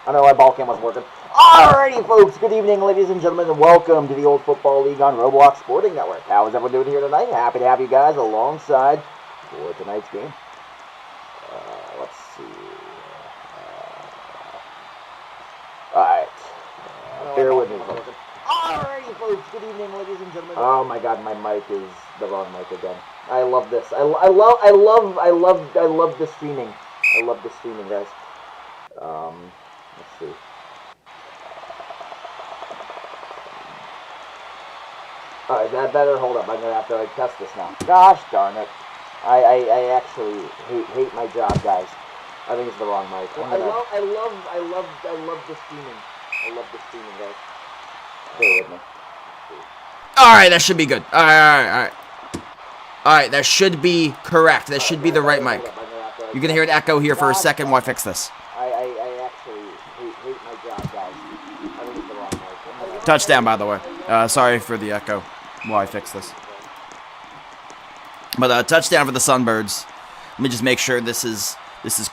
I know my ball cam wasn't working. Alrighty, folks. Good evening, ladies and gentlemen, and welcome to the Old Football League on Roblox Sporting Network. How is everyone doing here tonight? Happy to have you guys alongside for tonight's game. Let's see. Alright. Bear with me, folks. Alrighty, folks. Good evening, ladies and gentlemen. Oh my God, my mic is the wrong mic again. I love this. I love the streaming. I love the streaming, guys. Let's see. Alright, that better hold up. I'm gonna have to test this now. Gosh darn it. I actually hate my job, guys. I think it's the wrong mic. I love the streaming. I love the streaming, guys. Stay with me. Alright, that should be good. Alright. Alright, that should be correct. That should be the right mic. You're gonna hear an echo here for a second while I fix this. I actually hate my job, guys. I think it's the wrong mic. Touchdown, by the way. Sorry for the echo while I fix this. But touchdown for the Sunbirds. Let me just make sure this is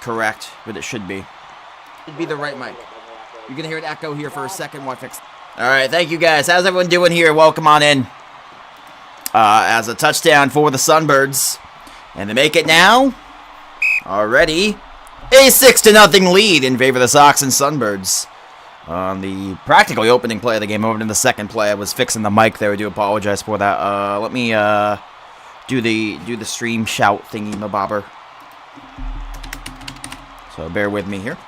correct, but it should be. It should be the right mic. You're gonna hear an echo here for a second while I fix. All right, thank you guys. How's everyone doing here? Welcome on in. As a touchdown for the Sunbirds, and they make it now. Already a 6-0 lead in favor of the Sox and Sunbirds. On the practically opening play of the game, over to the second play, I was fixing the mic there. I do apologize for that. Let me do the stream shout thingy mabobber. So bear with me here.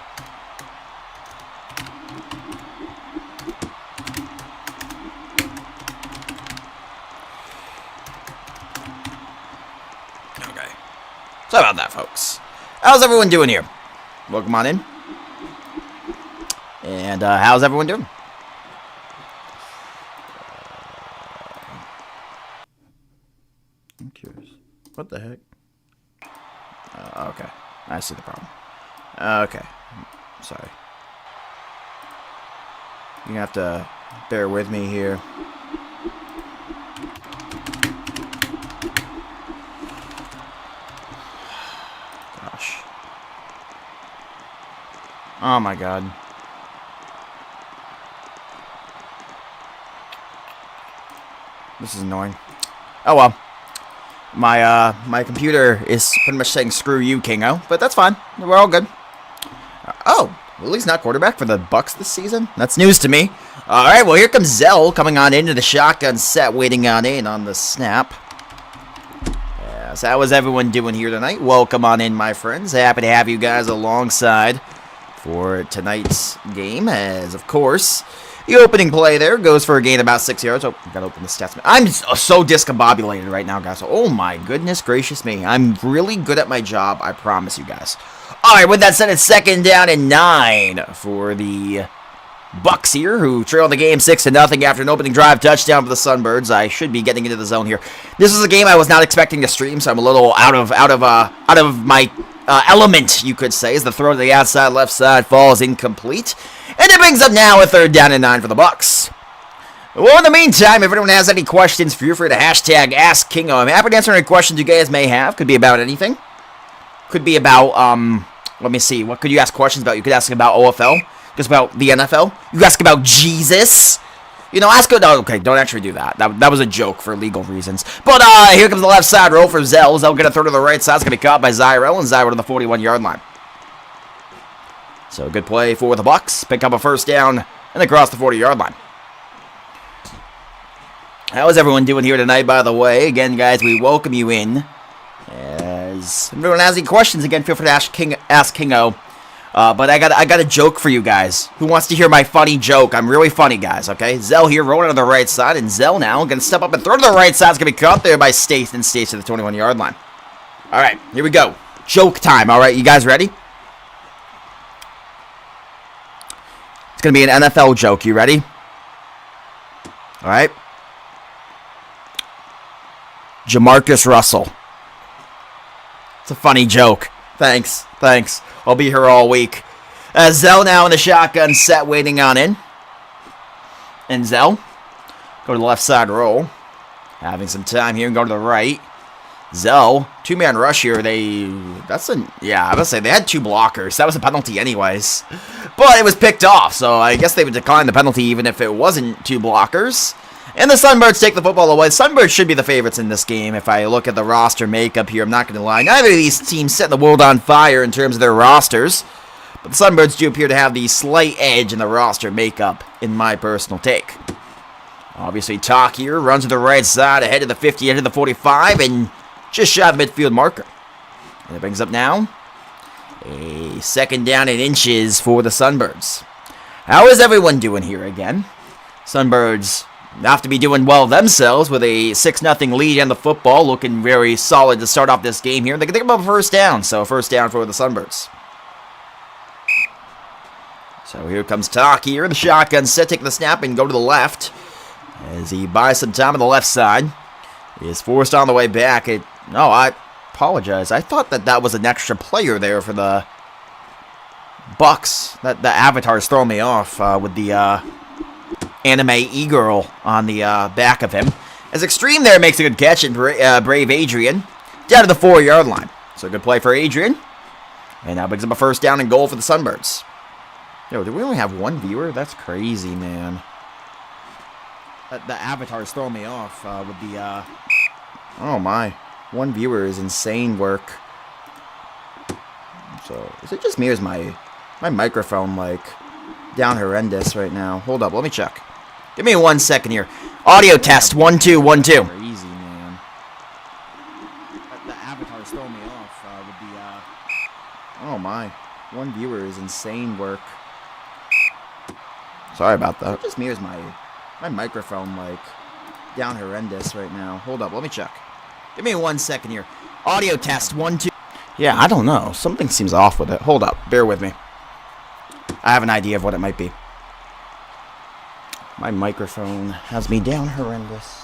Okay. Sorry about that, folks. How's everyone doing here? Welcome on in. And how's everyone doing? I'm curious. What the heck? Okay. I see the problem. Okay. Sorry. You have to bear with me here. Gosh. Oh my God. This is annoying. Oh well. My computer is pretty much saying screw you, Kingo, but that's fine. We're all good. Oh, Willie's not quarterback for the Bucks this season? That's news to me. All right, well, here comes Zell coming on into the shotgun set, waiting on in on the snap. Yeah, so how is everyone doing here tonight? Welcome on in, my friends. Happy to have you guys alongside for tonight's game, as, of course, the opening play there goes for a gain of about 6 yards. Oh, gotta open the stats. I'm so discombobulated right now, guys. Oh, my goodness gracious me. I'm really good at my job, I promise you guys. All right, with that said, it's 2nd down and 9 for the Bucks here, who trail the game 6-0 after an opening drive touchdown for the Sunbirds. I should be getting into the zone here. This is a game I was not expecting to stream, so I'm a little out of my element, you could say, as the throw to the outside left side falls incomplete. And it brings up now a 3rd down and 9 for the Bucks. Well, in the meantime, if anyone has any questions, feel free to hashtag AskKingo. I'm happy to answer any questions you guys may have. Could be about anything. Could be about, let me see. What could you ask questions about? You could ask about OFL. Just about the NFL. You could ask about Jesus. You know, ask... No, okay, don't actually do that. That was a joke for legal reasons. But here comes the left side roll for Zell. Zell going to throw to the right side. It's going to be caught by Zyrell, and Zyrell to the 41-yard line. So, good play for the Bucks. Pick up a 1st down and across the 40-yard line. How is everyone doing here tonight, by the way? Again, guys, we welcome you in. As if everyone has any questions, again, feel free to ask Kingo. But I got a joke for you guys. Who wants to hear my funny joke? I'm really funny, guys, okay? Zell here rolling to the right side, and Zell now going to step up and throw to the right side. It's going to be caught there by Stace, and Stace to the 21-yard line. All right, here we go. Joke time, all right? You guys ready? It's going to be an NFL joke. You ready? All right. Jamarcus Russell. It's a funny joke. Thanks. I'll be here all week. Zell now in the shotgun set, waiting on in. And Zell, go to the left side roll. Having some time here and go to the right. Zell, two-man rush here. I was gonna say they had 2 blockers. That was a penalty anyways. But it was picked off, so I guess they would decline the penalty even if it wasn't 2 blockers. And the Sunbirds take the football away. The Sunbirds should be the favorites in this game if I look at the roster makeup here. I'm not going to lie. Neither of these teams setting the world on fire in terms of their rosters. But the Sunbirds do appear to have the slight edge in the roster makeup, in my personal take. Obviously, Talk here runs to the right side, ahead of the 50, ahead of the 45, and just shy of the midfield marker. And it brings up now a second down and inches for the Sunbirds. How is everyone doing here again? Sunbirds have to be doing well themselves with a 6-0 lead on the football, looking very solid to start off this game here. They can think about a first down, so first down for the Sunbirds. So here comes Talk here, the shotgun set, take the snap and go to the left. As he buys some time on the left side. He is forced on the way back. No, I apologize. I thought that was an extra player there for the Bucks. The avatar's throwing me off with the anime e-girl on the back of him. As Extreme there makes a good catch, and Brave Adrian down to the 4-yard line. So good play for Adrian. And now brings up a first down and goal for the Sunbirds. Yo, do we only have 1 viewer? That's crazy, man. The avatar's throwing me off with the, oh my, 1 viewer is insane work. So, is it just me or is my microphone, like, down horrendous right now? Hold up, let me check. Give me 1 second here. Audio test, 1 2 1 2. Crazy, man. The avatar's throwing me off with the, oh my, 1 viewer is insane work. Sorry about that. Is it just me or is my microphone, like, down horrendous right now? Hold up, let me check. Give me 1 second here. Audio test, 1 2. Yeah, I don't know. Something seems off with it. Hold up, bear with me. I have an idea of what it might be. My microphone has me down horrendous.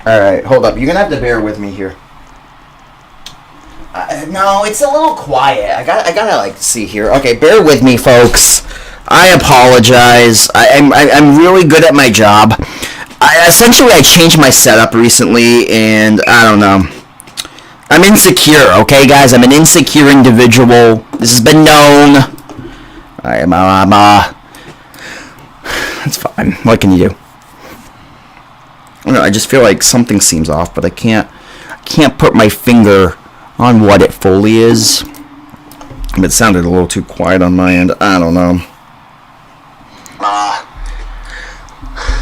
Alright, hold up. You're gonna have to bear with me here. No, it's a little quiet. I gotta like see here. Okay, bear with me, folks. I apologize. I'm really good at my job. Essentially, I changed my setup recently, and I don't know. I'm insecure, okay, guys? I'm an insecure individual. This has been known. It's fine. What can you do? I don't know, I just feel like something seems off, but I can't put my finger on what it fully is. It sounded a little too quiet on my end. I don't know.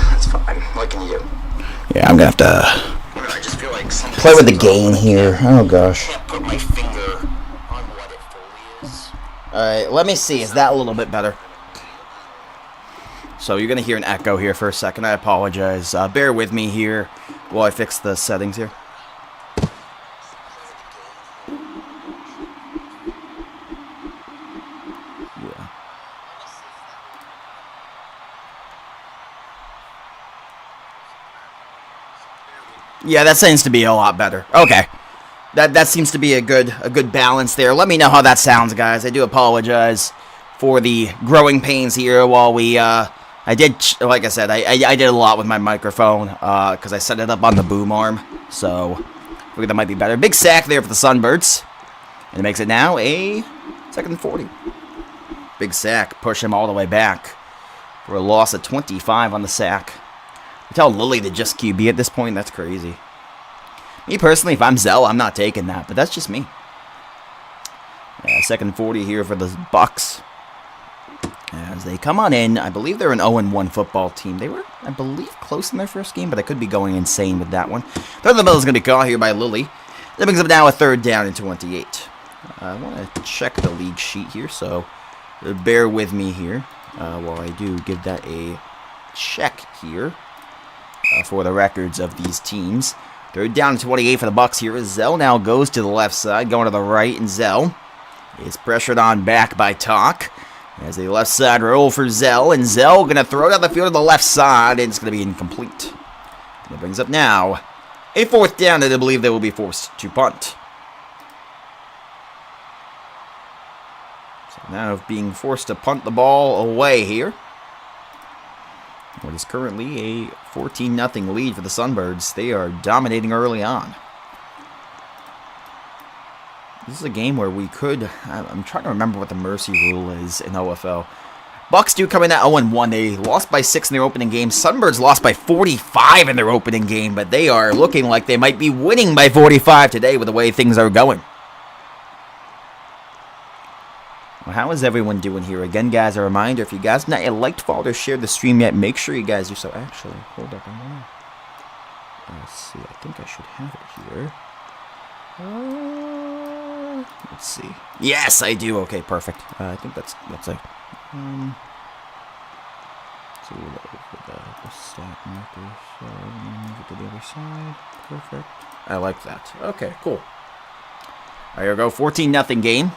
That's fine. What can you do? Yeah, I'm gonna have to I just feel like play with the gain here. Oh gosh. I can't put my finger on what it fully is. Alright, let me see. Is that a little bit better? So you're gonna hear an echo here for a second. I apologize. Bear with me here while I fix the settings here. Yeah, that seems to be a lot better. Okay. That seems to be a good balance there. Let me know how that sounds, guys. I do apologize for the growing pains here while we I did, like I said, I did a lot with my microphone because I set it up on the boom arm, so I figured that might be better. Big sack there for the Sunbirds, and it makes it now a 2nd and 40. Big sack, push him all the way back for a loss of 25 on the sack. I tell Lily to just QB at this point, that's crazy. Me personally, if I'm Zell, I'm not taking that, but that's just me. Yeah, 2nd and 40 here for the Bucks. As they come on in, I believe they're an 0-1 football team. They were, I believe, close in their first game, but I could be going insane with that one. Third of the middle is going to be caught here by Lily. That brings up now a 3rd down and 28. I want to check the league sheet here, so bear with me here while I do give that a check here for the records of these teams. 3rd down and 28 for the Bucks here. Zell now goes to the left side, going to the right, and Zell is pressured on back by Talk. As a left side roll for Zell, and Zell going to throw down the field to the left side, and it's going to be incomplete. And it brings up now a 4th down, and I believe they will be forced to punt. So Now being forced to punt the ball away here. What is currently a 14-0 lead for the Sunbirds. They are dominating early on. This is a game where we could... I'm trying to remember what the mercy rule is in OFL. Bucks do come in at 0-1. They lost by 6 in their opening game. Sunbirds lost by 45 in their opening game, but they are looking like they might be winning by 45 today with the way things are going. Well, how is everyone doing here? Again, guys, a reminder, if you guys have not yet liked, followed, or shared the stream yet, make sure you guys do so. Actually, hold up. Let's see. I think I should have it here. Let's see. Yes, I do. Okay, perfect. I think that's it. So the stat marker. So move it to the other side. Perfect. I like that. Okay, cool. There you go. 14-0 game.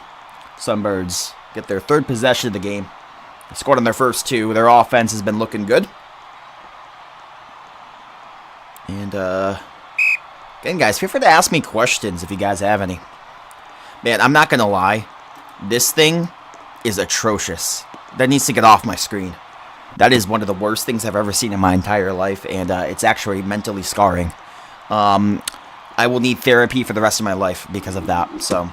Sunbirds get their third possession of the game. They scored on their first 2. Their offense has been looking good. And, again, guys, feel free to ask me questions if you guys have any. Man, I'm not going to lie. This thing is atrocious. That needs to get off my screen. That is one of the worst things I've ever seen in my entire life, and it's actually mentally scarring. I will need therapy for the rest of my life because of that, so...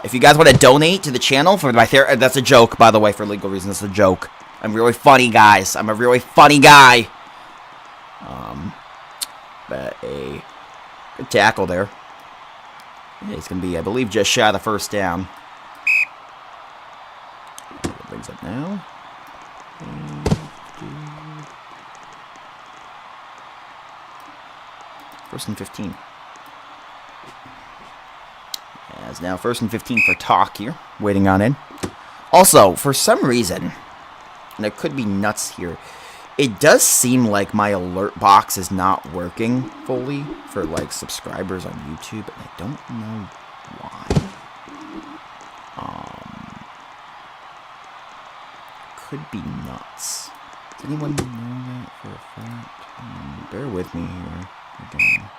if you guys want to donate to the channel for my therapy, that's a joke, by the way, for legal reasons. That's a joke. I'm really funny, guys. I'm a really funny guy. But a good tackle there. Yeah, he's going to be, I believe, just shy of the first down. Brings up now. First and 15. As now first and 15 for Talk here, waiting on in. Also, for some reason, and it could be nuts here, it does seem like my alert box is not working fully for like subscribers on YouTube, and I don't know why. Could be nuts. Does anyone know that for a fact? Bear with me here again.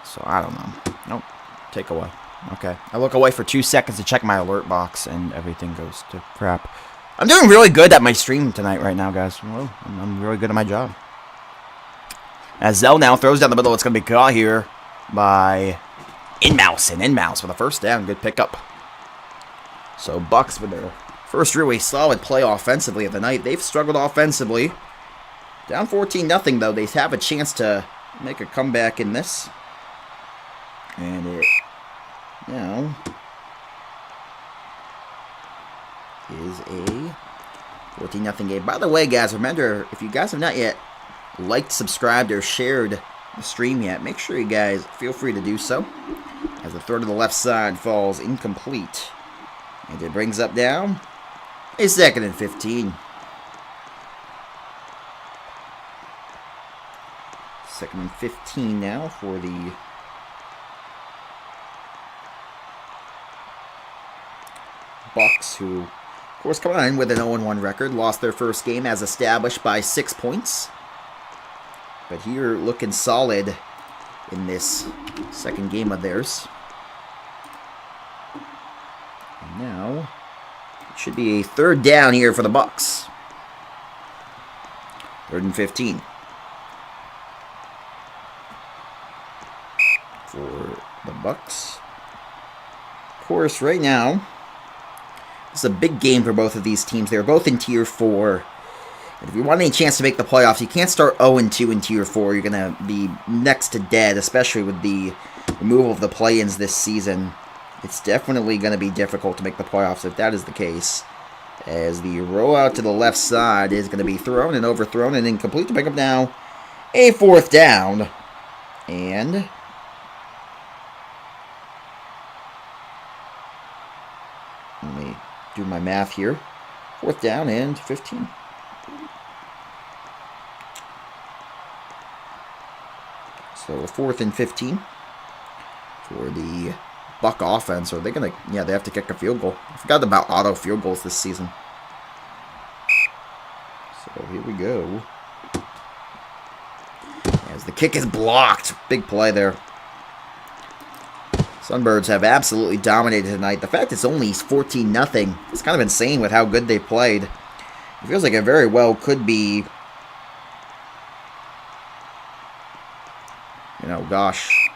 So, I don't know. Nope. Take away. Okay. I look away for 2 seconds to check my alert box, and everything goes to crap. I'm doing really good at my stream tonight right now, guys. Well, I'm really good at my job. As Zell now throws down the middle, it's going to be caught here by Inmouse. And Inmouse with a first down. Good pickup. So, Bucks with their first really solid play offensively of the night. They've struggled offensively. Down 14-0, though. They have a chance to make a comeback in this. And it now is a 14-0 game. By the way, guys, remember, if you guys have not yet liked, subscribed, or shared the stream yet, make sure you guys feel free to do so. As the throw to the left side falls incomplete. And it brings up down a 2nd and 15. 2nd and 15 now for the Bucks, who, of course, come on with an 0-1 record. Lost their first game as established by 6 points. But here, looking solid in this second game of theirs. And now, it should be a 3rd down here for the Bucks. 3rd and 15. For the Bucks. Of course, right now, it's a big game for both of these teams. They're both in Tier 4. And if you want any chance to make the playoffs, you can't start 0-2 in Tier 4. You're going to be next to dead, especially with the removal of the play-ins this season. It's definitely going to be difficult to make the playoffs if that is the case. As the rollout to the left side is going to be thrown and overthrown and incomplete to pick up now a 4th down. And let me do my math here. 4th down and 15. So a 4th and 15 for the Buck offense. Are they going to... Yeah, they have to kick a field goal. I forgot about auto field goals this season. So here we go. As the kick is blocked. Big play there. Sunbirds have absolutely dominated tonight. The fact it's only 14-0, it's kind of insane with how good they played. It feels like it very well could be, you know, gosh,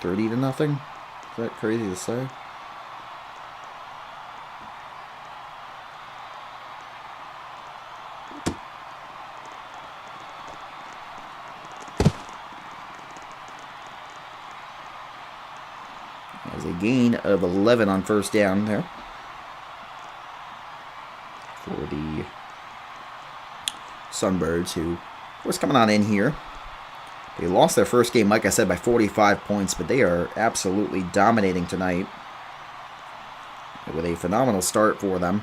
30-0. Is that crazy to say? As a gain of 11 on first down there for the Sunbirds, who was coming on in here. They lost their first game, like I said, by 45 points, but they are absolutely dominating tonight with a phenomenal start for them.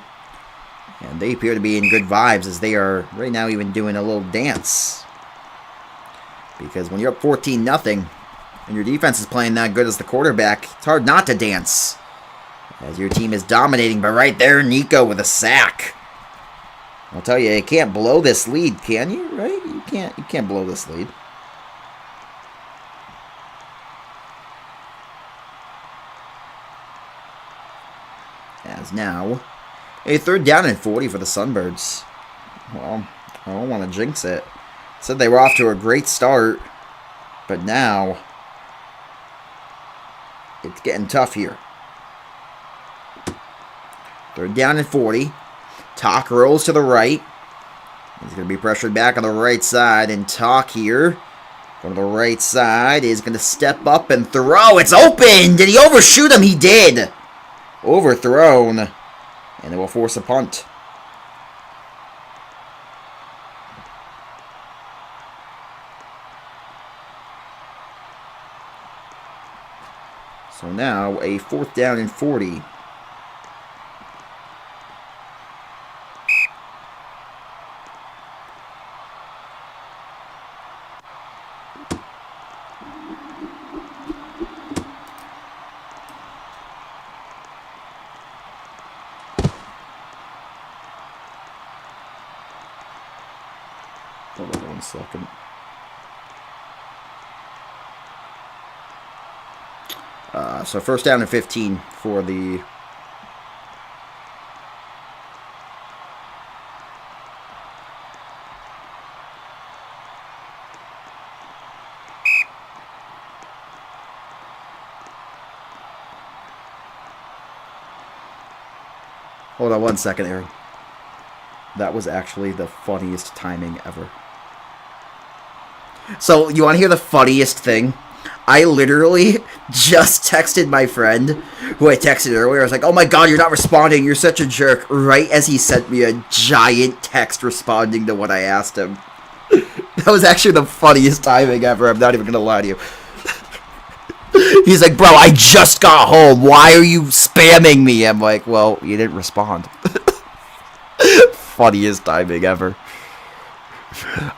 And they appear to be in good vibes, as they are right now even doing a little dance. Because when you're up 14-0, and your defense is playing that good as the quarterback, it's hard not to dance, as your team is dominating. But right there, Nico with a sack. I'll tell you, you can't blow this lead, can you? Right? You can't blow this lead. As now, a 3rd down and 40 for the Sunbirds. Well, I don't want to jinx it. Said they were off to a great start, but now it's getting tough here. 3rd down and 40. Talk rolls to the right. He's going to be pressured back on the right side. And Talk here, going to the right side, is going to step up and throw. It's open! Did he overshoot him? He did. Overthrown. And it will force a punt. So now a 4th down and 40. Hold on 1 second. So 1st down and 15 for the Hold on 1 second, Aaron. That was actually the funniest timing ever. So, you want to hear the funniest thing? I literally just texted my friend, who I texted earlier. I was like, oh my god, you're not responding. You're such a jerk. Right as he sent me a giant text responding to what I asked him. That was actually the funniest timing ever. I'm not even going to lie to you. He's like, bro, I just got home. Why are you spamming me? I'm like, well, you didn't respond. Funniest timing ever.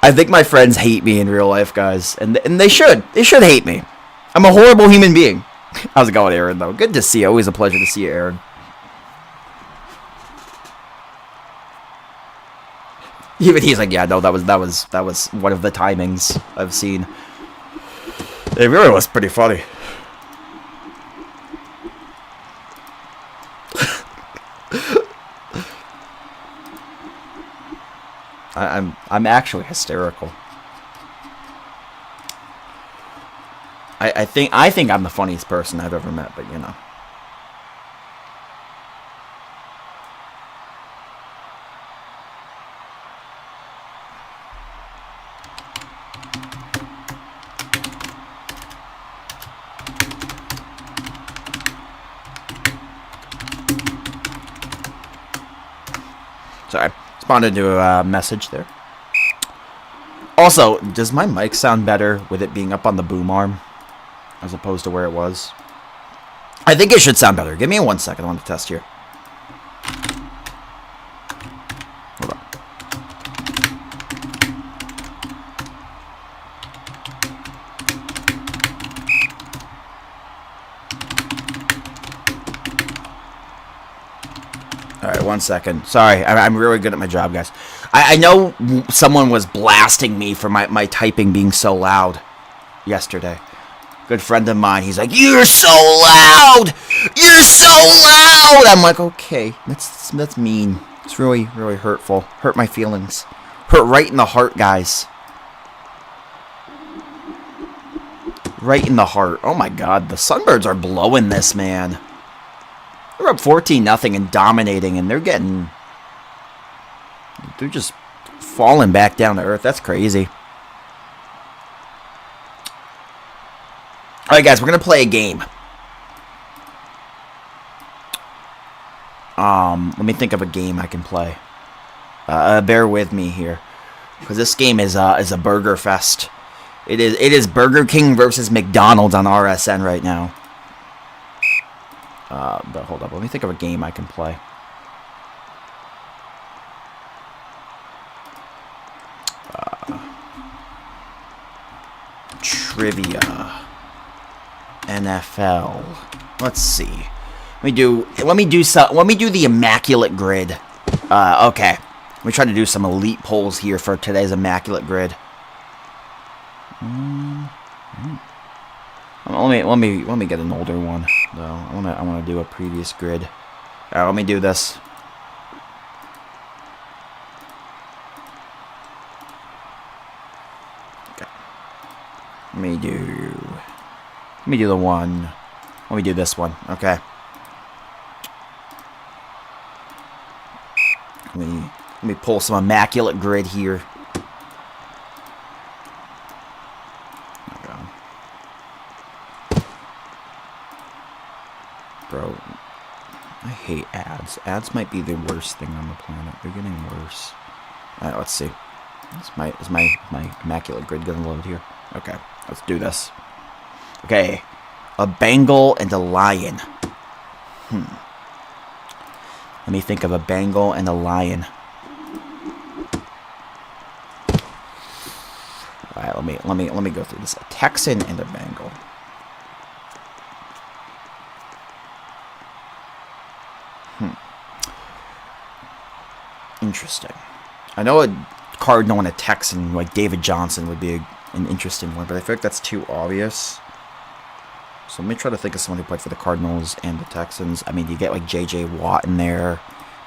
I think my friends hate me in real life, guys. And they should. They should hate me. I'm a horrible human being. How's it going, Aaron, though? Good to see you. Always a pleasure to see you, Aaron. Even he's like, yeah, no, that was one of the timings I've seen. It really was pretty funny. I'm actually hysterical. I think I'm the funniest person I've ever met, but you know. Sorry, responded to a message there. Also, does my mic sound better with it being up on the boom arm as opposed to where it was? I think it should sound better. Give me 1 second. I want to test here. Hold on. All right, 1 second. Sorry, I'm really good at my job, guys. I know someone was blasting me for my typing being so loud yesterday. good friend of mine. He's like, "You're so loud! You're so loud!" I'm like, okay, that's mean. It's really, really hurtful. Hurt my feelings. Hurt right in the heart, guys. Right in the heart. Oh my God, the Sunbirds are blowing this, man. They're up 14-0 and dominating, and they're just falling back down to earth. That's crazy. All right, guys, we're gonna play a game. Let me think of a game I can play. Bear with me here, because this game is a burger fest. It is Burger King versus McDonald's on RSN right now. But hold up, let me think of a game I can play. Trivia. NFL. Let's see. Let me do the Immaculate Grid. Okay. Let me try to do some elite polls here for today's Immaculate Grid. Let me get an older one though. I want to do a previous grid. Let me do this. Okay. Let me do the one. Let me do this one. Okay. Let me pull some Immaculate Grid here. Bro, I hate ads. Ads might be the worst thing on the planet. They're getting worse. Alright, let's see. Is my Immaculate Grid gonna load here? Okay, let's do this. Okay, a Bengal and a Lion. Let me think of a Bengal and a Lion. Alright, let me go through this. A Texan and a Bengal. Interesting. I know a Cardinal and a Texan, like David Johnson, would be an interesting one, but I feel like that's too obvious. So let me try to think of someone who played for the Cardinals and the Texans. I mean, you get like J.J. Watt in there,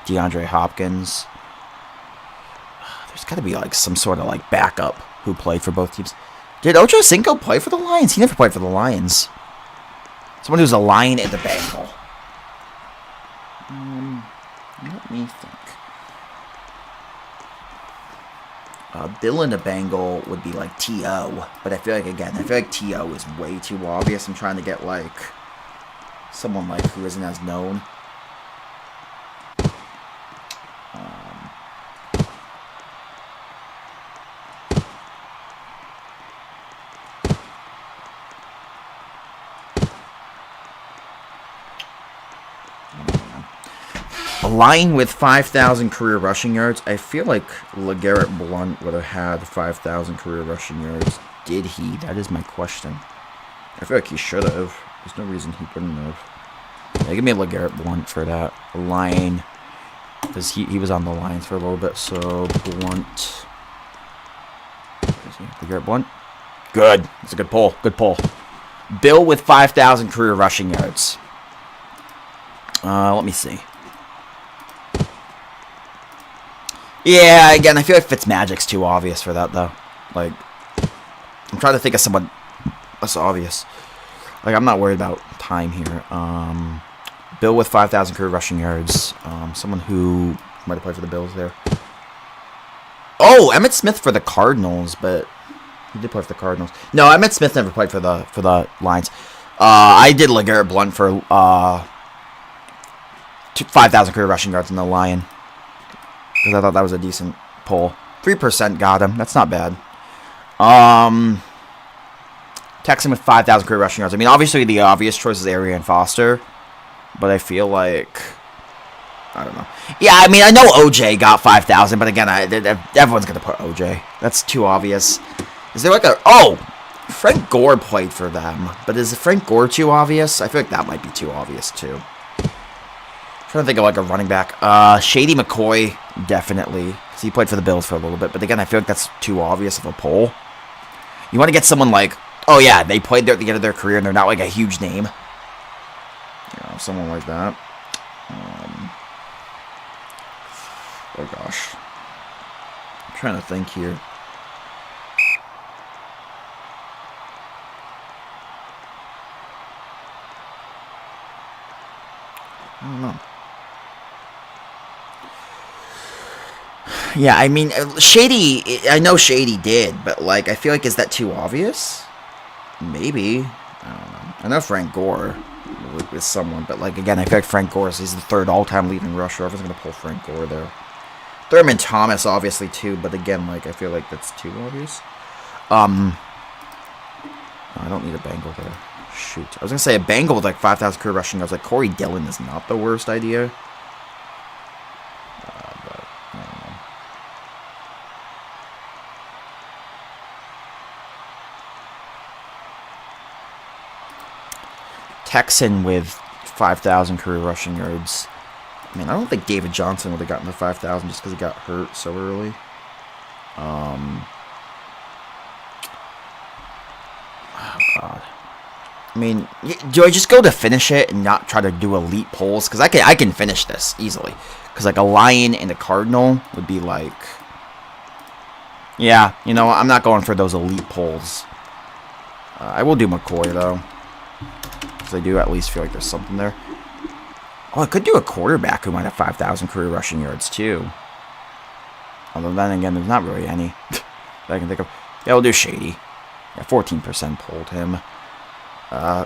DeAndre Hopkins. There's got to be like some sort of like backup who played for both teams. Did Ocho Cinco play for the Lions? He never played for the Lions. Someone who's a Lion and a Bengal. Let me think. Bill and a Bengal would be like T.O. But I feel like T.O. is way too obvious. I'm trying to get like someone like who isn't as known. A Lion with 5,000 career rushing yards. I feel like LeGarrette Blount would have had 5,000 career rushing yards. Did he? That is my question. I feel like he should have. There's no reason he wouldn't have. Yeah, give me a LeGarrette Blount for that. A Lion. Because he was on the Lions for a little bit, so Blount. LeGarrette Blount. Good. That's a good pull. Good pull. Bill with 5,000 career rushing yards. Let me see. Yeah, again, I feel like Fitzmagic's too obvious for that, though. Like, I'm trying to think of someone less obvious. Like, I'm not worried about time here. Bill with 5,000 career rushing yards. Someone who might have played for the Bills there. Oh, Emmitt Smith for the Cardinals, but he did play for the Cardinals. No, Emmitt Smith never played for the Lions. I did LeGarrette Blount for 5,000 career rushing yards in the Lion. Because I thought that was a decent pull. 3% got him. That's not bad. Texan with 5,000 career rushing yards. I mean, obviously the obvious choice is Arian Foster. But I feel like... I don't know. Yeah, I mean, I know OJ got 5,000. But again, everyone's going to put OJ. That's too obvious. Is there like a... Oh! Frank Gore played for them. But is Frank Gore too obvious? I feel like that might be too obvious, too. I'm trying to think of like a running back. Shady McCoy, definitely. Because he played for the Bills for a little bit. But again, I feel like that's too obvious of a pull. You want to get someone like Oh yeah, they played there at the end of their career, and they're not like a huge name. You know, someone like that. Oh gosh, I'm trying to think here. I don't know. Yeah, I mean, Shady, I know Shady did, but, like, I feel like, is that too obvious? Maybe. I don't know. I know Frank Gore is someone, but, like, again, I feel like Frank Gore is the third all-time leading rusher. Everyone's going to pull Frank Gore there. Thurman Thomas, obviously, too, but again, like, I feel like that's too obvious. I don't need a Bengal there. Shoot. I was going to say a Bengal with, like, 5,000 career rushing yards. Like, Corey Dillon is not the worst idea. But, I don't know. Texan with 5,000 career rushing yards. I mean, I don't think David Johnson would have gotten to 5,000 just because he got hurt so early. Oh, God. I mean, do I just go to finish it and not try to do elite polls? Because I can finish this easily. Because, like, a Lion and a Cardinal would be like... Yeah, you know, I'm not going for those elite polls. I will do McCoy, though. Because I do at least feel like there's something there. Oh, I could do a quarterback who might have 5,000 career rushing yards, too. Although, then again, there's not really any that I can think of. Yeah, we'll do Shady. Yeah, 14% pulled him.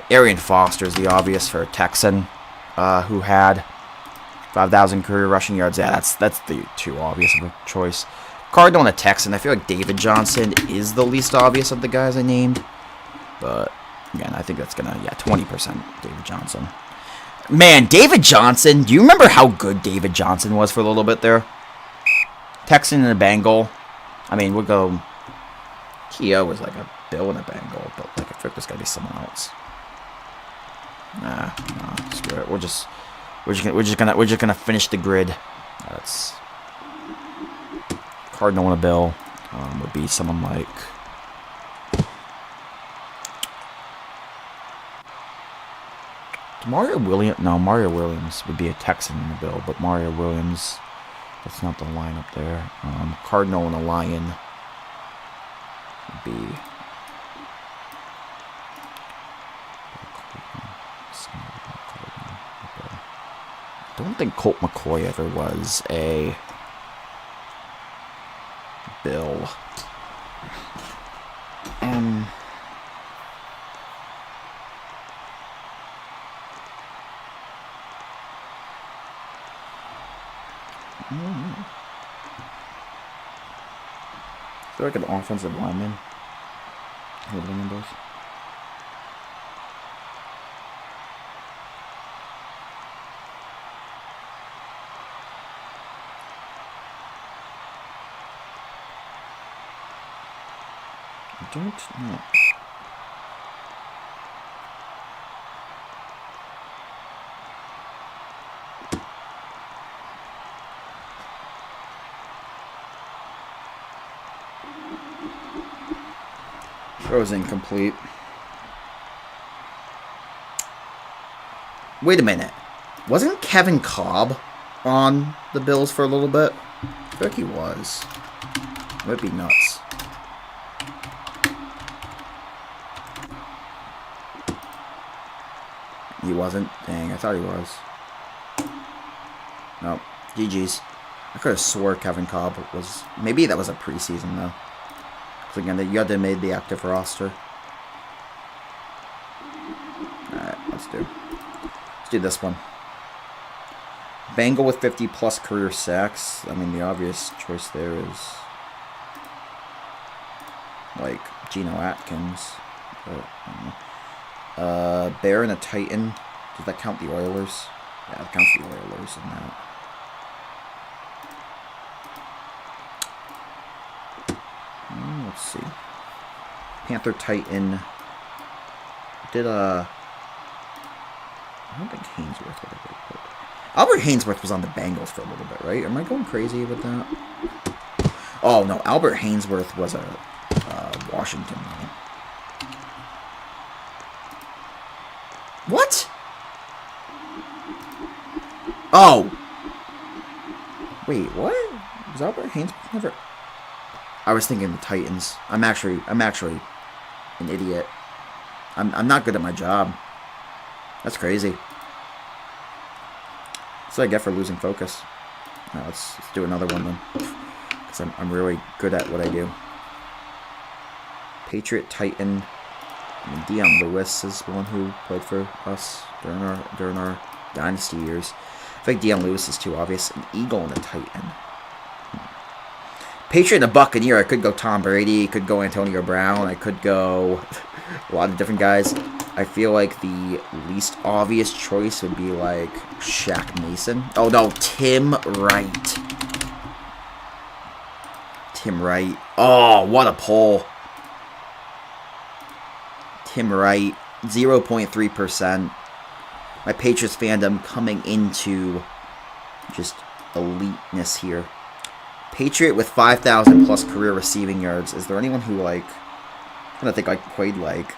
Arian Foster is the obvious for a Texan who had 5,000 career rushing yards. Yeah, that's the too obvious of a choice. Cardinal and a Texan. I feel like David Johnson is the least obvious of the guys I named. But, again, I think that's going to, yeah, 20% David Johnson. Man, David Johnson, do you remember how good David Johnson was for a little bit there? Texan and a Bengal. I mean, we'll go... Keogh was like a Bill and a Bengal, but like I feel like there's gotta be someone else. Nah, screw it. We're just gonna finish the grid. That's Cardinal and a Bill. Would be someone like Mario Williams. No, Mario Williams would be a Texan and a Bill, but Mario Williams, that's not the lineup there. Cardinal and a Lion would be. I don't think Colt McCoy ever was a Bill. Is there like an offensive lineman? Holding those? I don't know. Throw is incomplete. Wait a minute. Wasn't Kevin Cobb on the Bills for a little bit? I feel like he was. Might be nuts. He wasn't? Dang, I thought he was. Nope. GG's. I could have swore Kevin Cobb was... Maybe that was a preseason, though. Because again, you had to have made the active roster. Alright, let's do this one. Bengal with 50-plus career sacks. I mean, the obvious choice there is... like, Geno Atkins. But, I don't know. Bear and a Titan. Does that count the Oilers? Yeah, it counts the Oilers in that. Let's see. Panther Titan. Did I don't think Hainsworth would have put. Albert Hainsworth was on the Bengals for a little bit, right? Am I going crazy with that? Oh no, Albert Hainsworth was a Washington. What? Oh. Wait, what? Was Albert Haynes never? I was thinking the Titans. I'm actually an idiot. I'm not good at my job. That's crazy. That's what I get for losing focus. Now let's do another one then, because I'm really good at what I do. Patriot, Titan. I mean, Dion Lewis is one who played for us during our dynasty years. I think Dion Lewis is too obvious. An Eagle and a Titan. Patriot and a Buccaneer. I could go Tom Brady. I could go Antonio Brown. I could go a lot of different guys. I feel like the least obvious choice would be like Shaq Mason. Oh no, Tim Wright. Tim Wright. Oh, what a pull. Tim Wright, 0.3%. My Patriots fandom coming into just eliteness here. Patriot with 5,000 plus career receiving yards. Is there anyone who, like, I'm trying to think, like, played, like...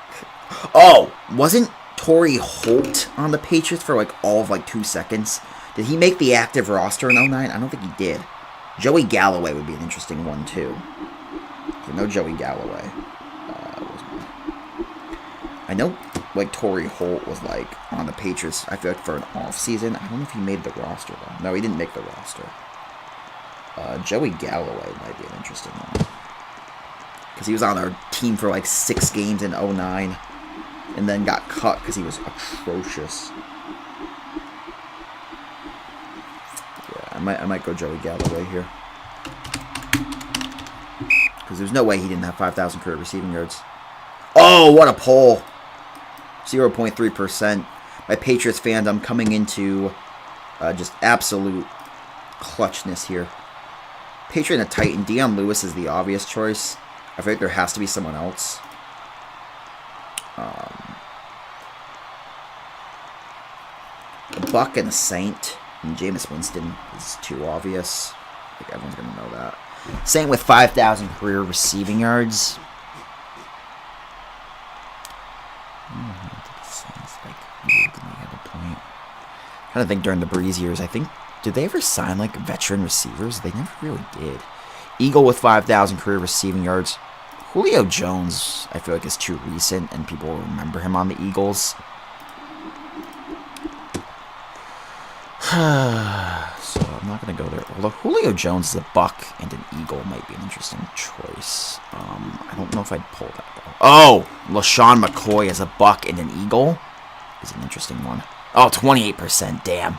Oh! Wasn't Torrey Holt on the Patriots for, like, all of, like, 2 seconds? Did he make the active roster in 09? I don't think he did. Joey Galloway would be an interesting one, too. So no Joey Galloway. I know, like, Torrey Holt was, like, on the Patriots, I feel like, for an off-season. I don't know if he made the roster, though. No, he didn't make the roster. Joey Galloway might be an interesting one. Because he was on our team for, like, 6 games in 09. And then got cut because he was atrocious. Yeah, I might go Joey Galloway here. Because there's no way he didn't have 5,000 career receiving yards. Oh, what a pull. 0.3%. My Patriots fandom coming into just absolute clutchness here. Patriot and a Titan. Dion Lewis is the obvious choice. I feel like there has to be someone else. A Buck and a Saint. And Jameis Winston is too obvious. I think everyone's going to know that. Saint with 5,000 career receiving yards. I kind of think during the Breeze years, I think, did they ever sign, like, veteran receivers? They never really did. Eagle with 5,000 career receiving yards. Julio Jones, I feel like, is too recent, and people will remember him on the Eagles. So I'm not going to go there. Although Julio Jones is a Buck and an Eagle might be an interesting choice. I don't know if I'd pull that, though. Oh! LaShawn McCoy as a Buck and an Eagle is an interesting one. Oh, 28%. Damn.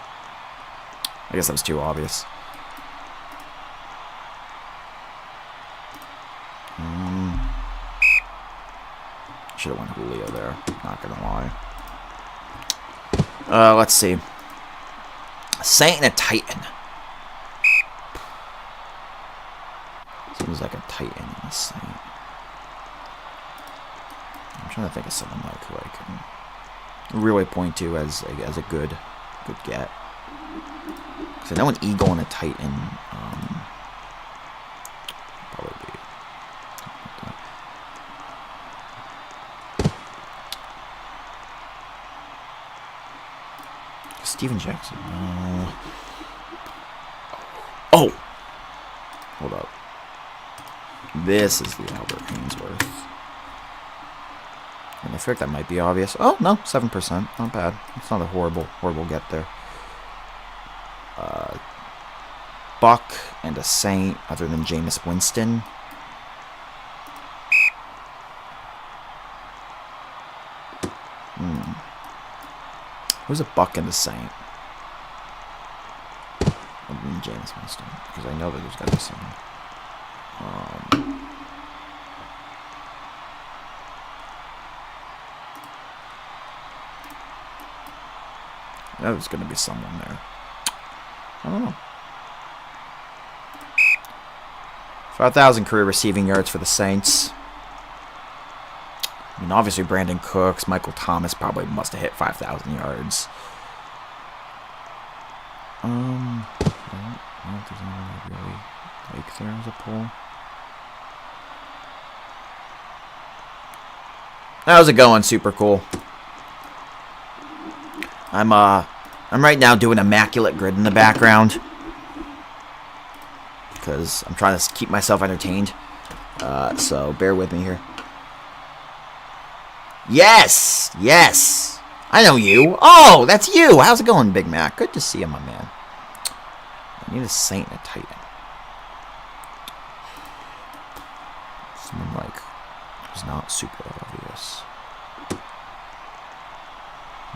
I guess that was too obvious. Should have went Julio there. Not gonna lie. Let's see. Saint and a Titan. Seems like a Titan and a Saint. I'm trying to think of someone like who I can really point to as a good get. Because I know an Eagle and a Titan probably be. Steven Jackson. Oh! Hold up. This is the Albert Hainsworth. And I feel like that might be obvious. Oh, no, 7%. Not bad. It's not a horrible get there. Buck and a Saint, other than Jameis Winston. Who's a Buck and a Saint? Other than Jameis Winston. Because I know that there's got to be someone. There's going to be someone there. I don't know. 5,000 career receiving yards for the Saints. I mean, obviously Brandon Cooks, Michael Thomas probably must have hit 5,000 yards. I don't know if there's anyone I really like there as a pull. How's it going? Super cool. I'm right now doing immaculate grid in the background because I'm trying to keep myself entertained. So bear with me here. Yes, yes. I know you. Oh, that's you. How's it going, Big Mac? Good to see you, my man. I need a Saint and a Titan. Someone like who's not super obvious.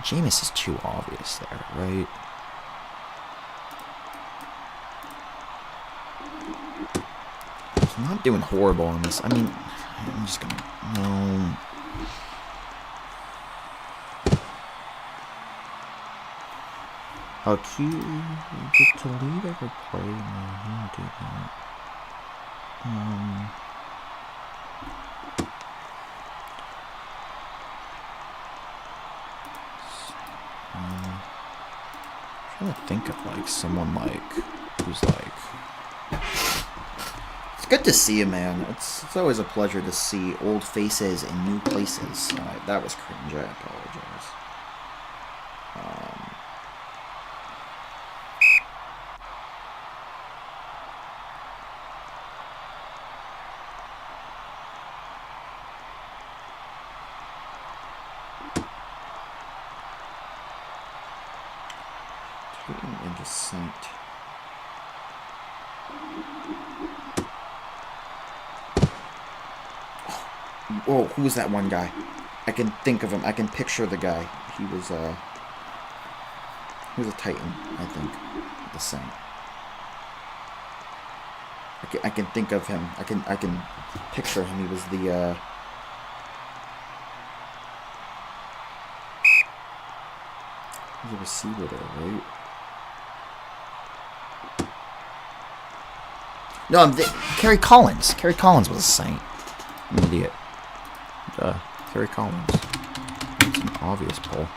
Jameis is too obvious there, right? I'm not doing horrible on this. I mean, I'm just gonna no. How cute get to lead ever play? No, he didn't do that. I'm trying to think of like someone like who's like. It's good to see you, man. It's always a pleasure to see old faces in new places. That was cringe. I apologize. Into Saint. Oh, who was that one guy? I can think of him. I can picture the guy. He was a Titan, I think. The Saint. I can think of him. I can picture him. He was the he was a receiver there, right? No, Kerry Collins. Kerry Collins was a Saint. I'm an idiot. Kerry Collins. That's an obvious pull.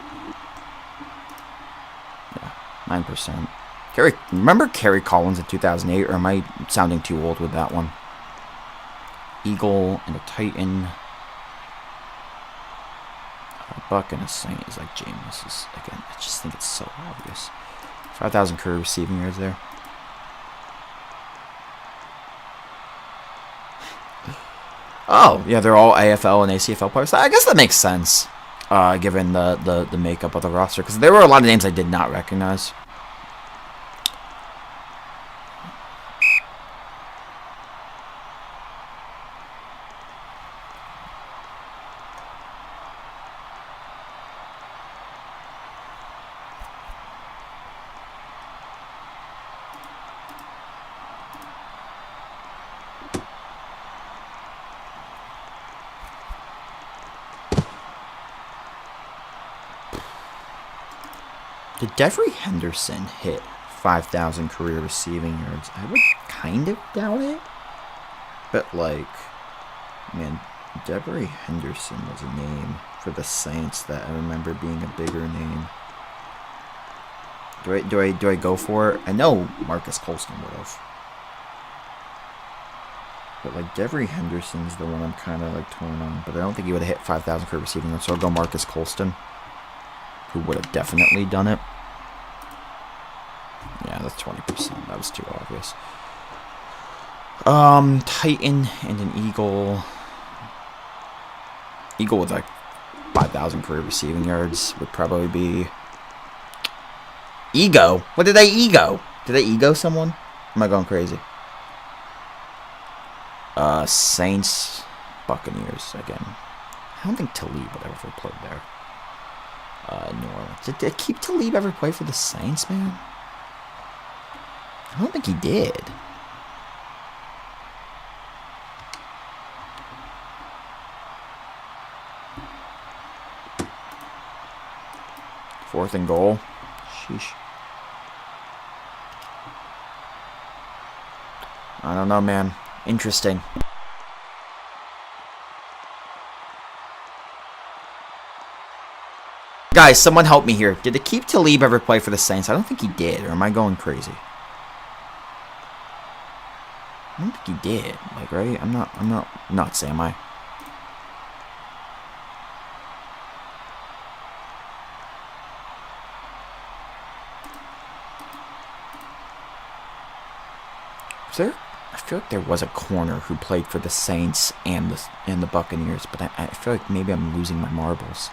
Yeah, 9%. Remember Kerry Collins in 2008, or am I sounding too old with that one? Eagle and a Titan. A Buck and a Saint is like Jameis. Again, I just think it's so obvious. 5,000 career receiving yards there. Oh, yeah, they're all AFL and ACFL players. I guess that makes sense, given the makeup of the roster, because there were a lot of names I did not recognize. Did Devery Henderson hit 5,000 career receiving yards? I would kind of doubt it. But, like, man, Devery Henderson was a name for the Saints that I remember being a bigger name. Do I go for it? I know Marcus Colston would have. But, like, Devery Henderson's the one I'm kind of, like, torn on. But I don't think he would have hit 5,000 career receiving yards, so I'll go Marcus Colston, who would have definitely done it. Yeah, that's 20%. That was too obvious. Titan and an Eagle. Eagle with like 5,000 career receiving yards would probably be Ego. What did they ego? Did they ego someone? Am I going crazy? Saints, Buccaneers again. I don't think Talib would ever played there. New Orleans. Did Keep Talib ever play for the Saints, man? I don't think he did. Fourth and goal. Sheesh. I don't know, man. Interesting. Guys, someone help me here. Did Keep Talib ever play for the Saints? I don't think he did, or am I going crazy? I don't think he did. Like, right? I'm not nuts, am I? I feel like there was a corner who played for the Saints and the Buccaneers, but I feel like maybe I'm losing my marbles.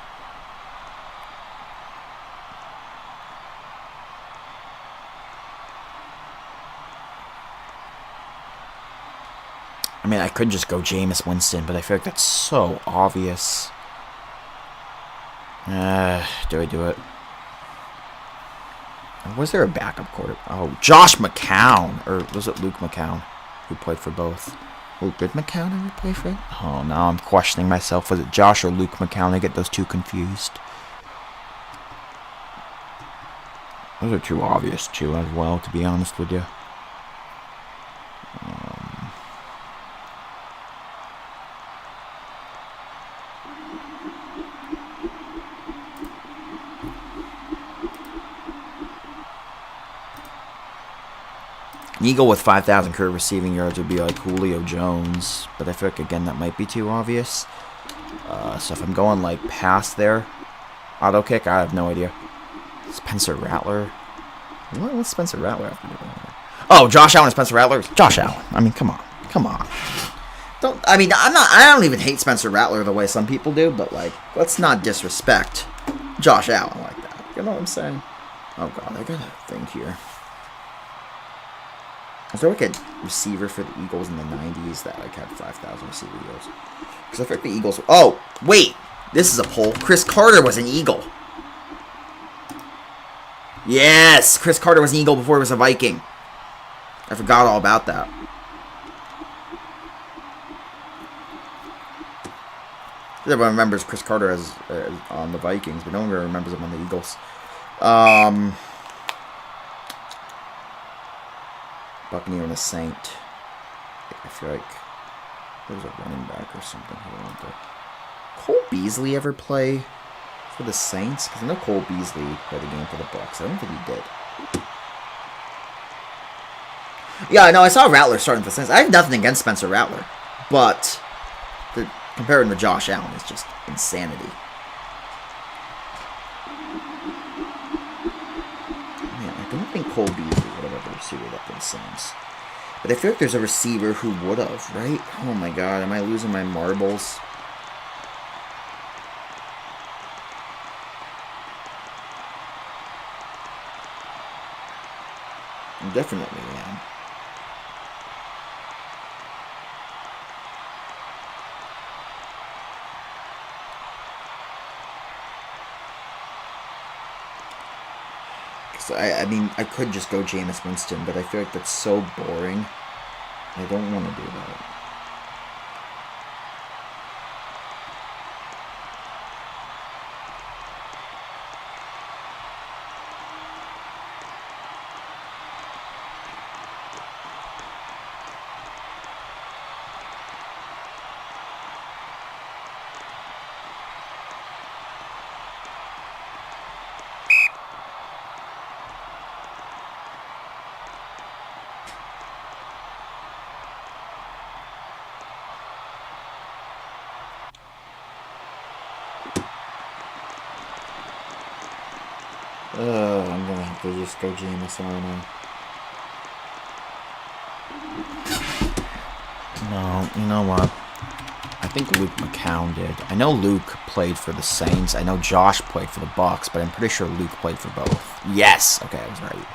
I mean, I could just go Jameis Winston, but I feel like that's so obvious. Do I do it? Was there a backup quarterback? Oh, Josh McCown. Or was it Luke McCown who played for both? Oh, did McCown ever play for it? Oh, now I'm questioning myself. Was it Josh or Luke McCown? I get those two confused. Those are too obvious, too, as well, to be honest with you. An Eagle with 5,000 career receiving yards would be like Julio Jones, but I feel like, again, that might be too obvious. So if I'm going, like, past there, auto kick, I have no idea. Spencer Rattler? What's Spencer Rattler have to do with it? Oh, Josh Allen and Spencer Rattler? Josh Allen. I mean, come on. Come on. I don't even hate Spencer Rattler the way some people do, but, like, let's not disrespect Josh Allen like that. You know what I'm saying? Oh, God, I got a thing here. Was there like a receiver for the Eagles in the 90s that like had 5,000 receiver yards? Because I think the Eagles... Oh, wait! This is a poll. Chris Carter was an Eagle. Yes! Chris Carter was an Eagle before he was a Viking. I forgot all about that. Everyone remembers Chris Carter as on the Vikings, but no one really remembers him on the Eagles. Buccaneer and a Saint. I feel like there was a running back or something here. Cole Beasley ever play for the Saints? Because I know Cole Beasley played a game for the Bucks. I don't think he did. Yeah, no, I saw Rattler starting for the Saints. I have nothing against Spencer Rattler, but comparing to Josh Allen is just insanity. Man, I don't think Cole Beasley would have ever suited up in the Saints. But I feel like there's a receiver who would have, right? Oh my god, am I losing my marbles? I definitely am. I mean, I could just go Jameis Winston, but I feel like that's so boring. I don't want to do that. I'm gonna have to just go Jameis, aren't I? No, you know what? I think Luke McCown did. I know Luke played for the Saints. I know Josh played for the Bucks, but I'm pretty sure Luke played for both. Yes! Okay, I was right.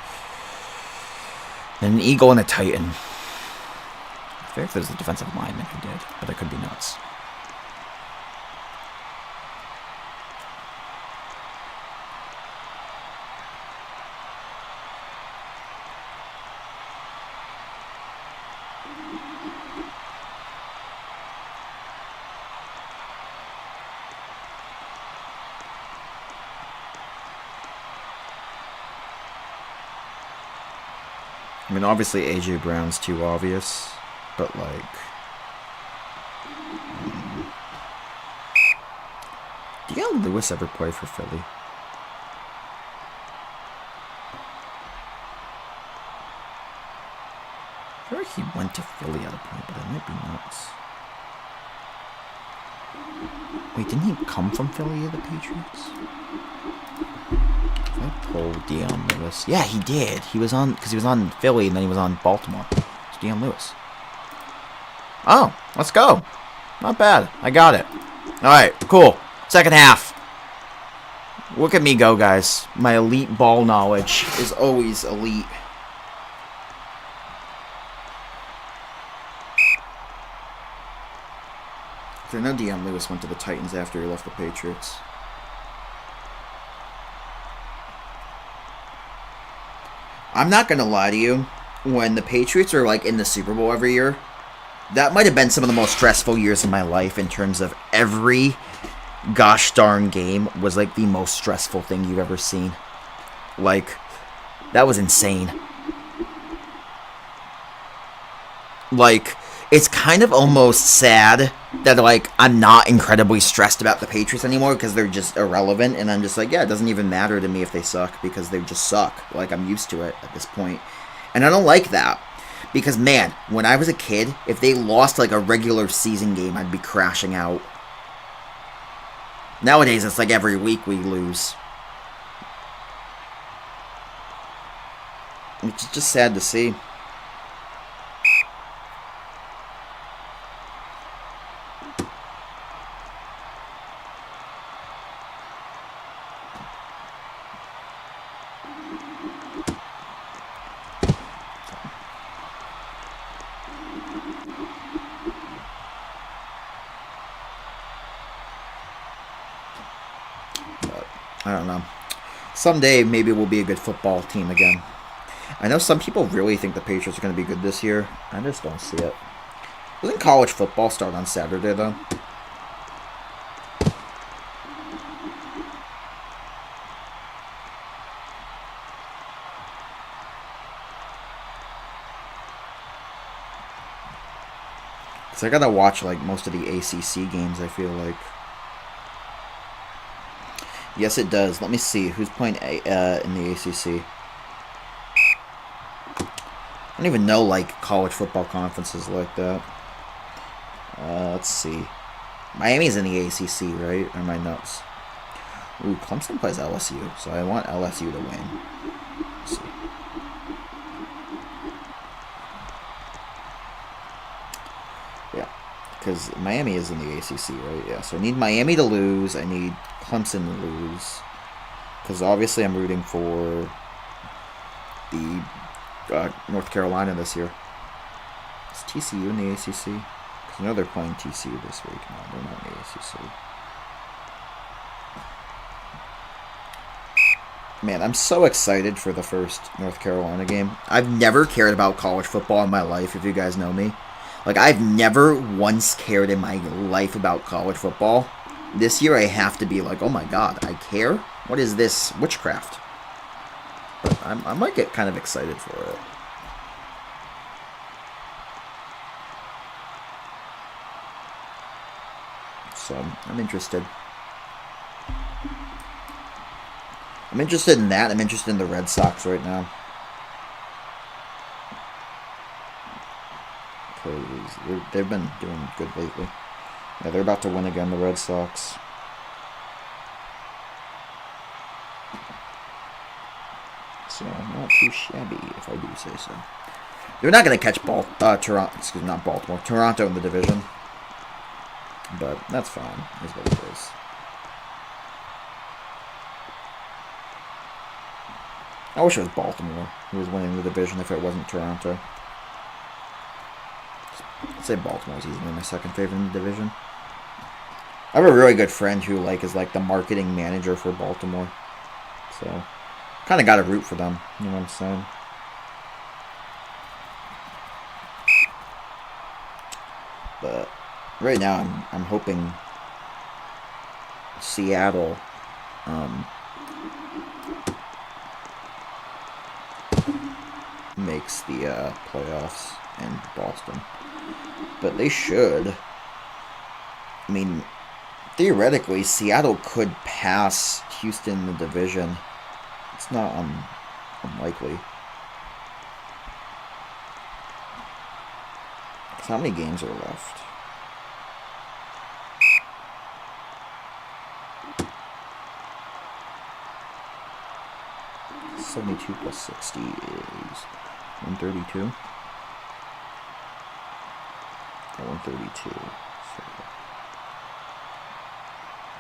Then an Eagle and a Titan. I feel like there's a defensive lineman who did, but that could be nuts. I mean, obviously A.J. Brown's too obvious, but like... Deion Lewis ever play for Philly? I feel like he went to Philly at a point, but that might be nuts. Wait, didn't he come from Philly to the Patriots? If I pull Deion Lewis... Yeah, he did. He was on... Because he was on Philly, and then he was on Baltimore. Deion Lewis. Oh, let's go. Not bad. I got it. All right, cool. Second half. Look at me go, guys. My elite ball knowledge is always elite. I know Deion Lewis went to the Titans after he left the Patriots. I'm not going to lie to you. When the Patriots are like in the Super Bowl every year, that might have been some of the most stressful years of my life in terms of every gosh darn game was like the most stressful thing you've ever seen. Like, that was insane. Like, it's kind of almost sad that, like, I'm not incredibly stressed about the Patriots anymore because they're just irrelevant, and I'm just like, yeah, it doesn't even matter to me if they suck because they just suck. Like, I'm used to it at this point. And I don't like that because, man, when I was a kid, if they lost, like, a regular season game, I'd be crashing out. Nowadays, it's like every week we lose. Which is just sad to see. I don't know. Someday, maybe we'll be a good football team again. I know some people really think the Patriots are going to be good this year. I just don't see it. Doesn't college football start on Saturday, though? Because I got to watch, like, most of the ACC games, I feel like. Yes, it does. Let me see. Who's playing in the ACC? I don't even know, like, college football conferences like that. Let's see. Miami's in the ACC, right? Or am I nuts? Ooh, Clemson plays LSU, so I want LSU to win. Let's see. Yeah, because Miami is in the ACC, right? Yeah, so I need Miami to lose. I need Clemson to lose. Because obviously I'm rooting for the North Carolina this year. Is TCU in the ACC? Because I know they're playing TCU this week. No, they're not in the ACC. Man, I'm so excited for the first North Carolina game. I've never cared about college football in my life, if you guys know me. Like, I've never once cared in my life about college football. This year I have to be like, oh my god, I care? What is this witchcraft? But I might get kind of excited for it. So, I'm interested. I'm interested in that. I'm interested in the Red Sox right now. Because they've been doing good lately. Yeah, they're about to win again, the Red Sox. So, not too shabby, if I do say so. They're not going to catch Toronto in the division. But that's fine, is what it is. I wish it was Baltimore who was winning the division if it wasn't Toronto. I'd say Baltimore's easily my second favorite in the division. I have a really good friend who is the marketing manager for Baltimore. So, kind of got to root for them. You know what I'm saying? But right now, I'm hoping Seattle makes the playoffs in Boston. But they should. I mean, theoretically, Seattle could pass Houston in the division. It's not unlikely. How many games are left? +72 +60 is 132. 132. So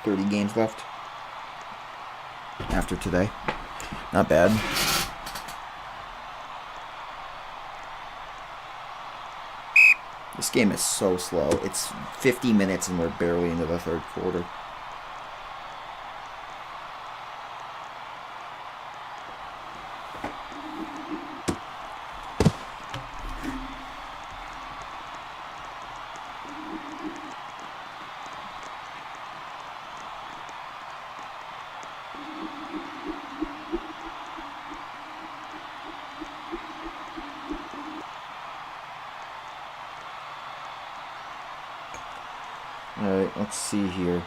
30 games left after today. Not bad. This game is so slow. It's 50 minutes and we're barely into the third quarter. Alright, let's see here.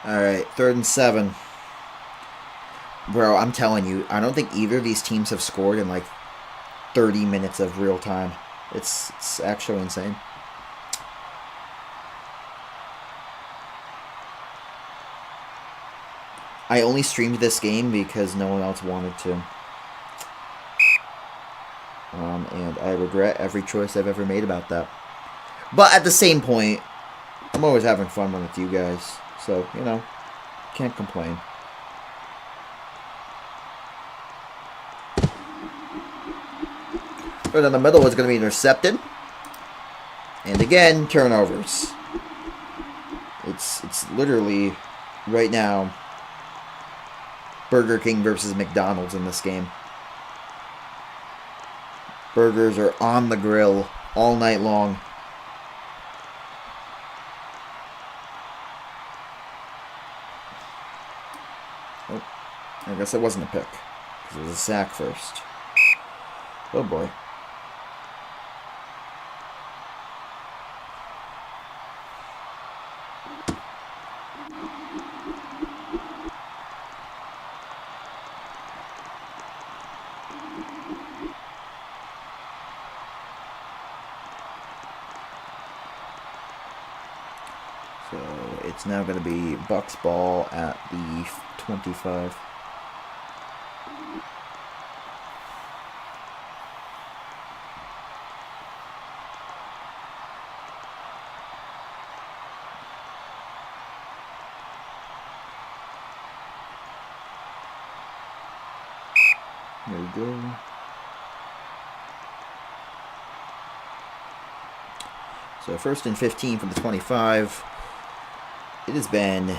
Alright, 3rd and 7. Bro, I'm telling you, I don't think either of these teams have scored in like 30 minutes of real time. It's actually insane. I only streamed this game because no one else wanted to. And I regret every choice I've ever made about that. But at the same point, I'm always having fun when it's you guys. So, you know, can't complain. But in the middle is going to be intercepted. And again, turnovers. It's literally, right now, Burger King versus McDonald's in this game. Burgers are on the grill all night long. Oh, I guess it wasn't a pick, because it was a sack first. Oh boy. So it's now going to be Bucks ball at the 25. There we go. So 1st and 15 from the 25. It has been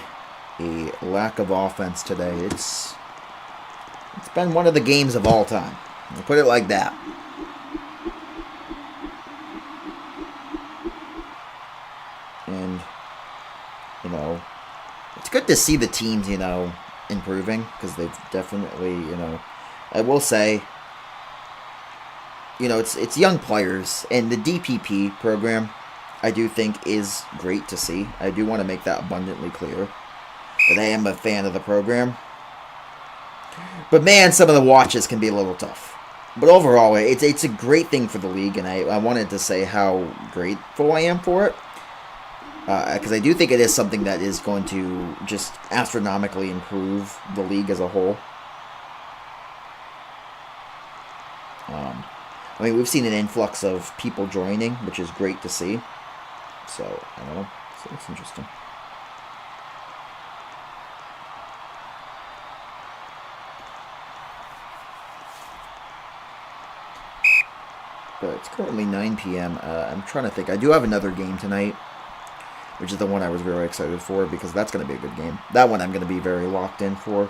a lack of offense today. It's been one of the games of all time. I'll put it like that. And, you know, it's good to see the teams, you know, improving, because they've definitely, you know, I will say, you know, it's young players, and the DPP program, I do think, is great to see. I do want to make that abundantly clear that I am a fan of the program. But man, some of the watches can be a little tough. But overall, it's a great thing for the league, and I wanted to say how grateful I am for it. Because I do think it is something that is going to just astronomically improve the league as a whole. I mean, we've seen an influx of people joining, which is great to see. So, I don't know. So it's interesting. But it's currently 9 p.m. I'm trying to think. I do have another game tonight, which is the one I was very excited for, because that's going to be a good game. That one I'm going to be very locked in for.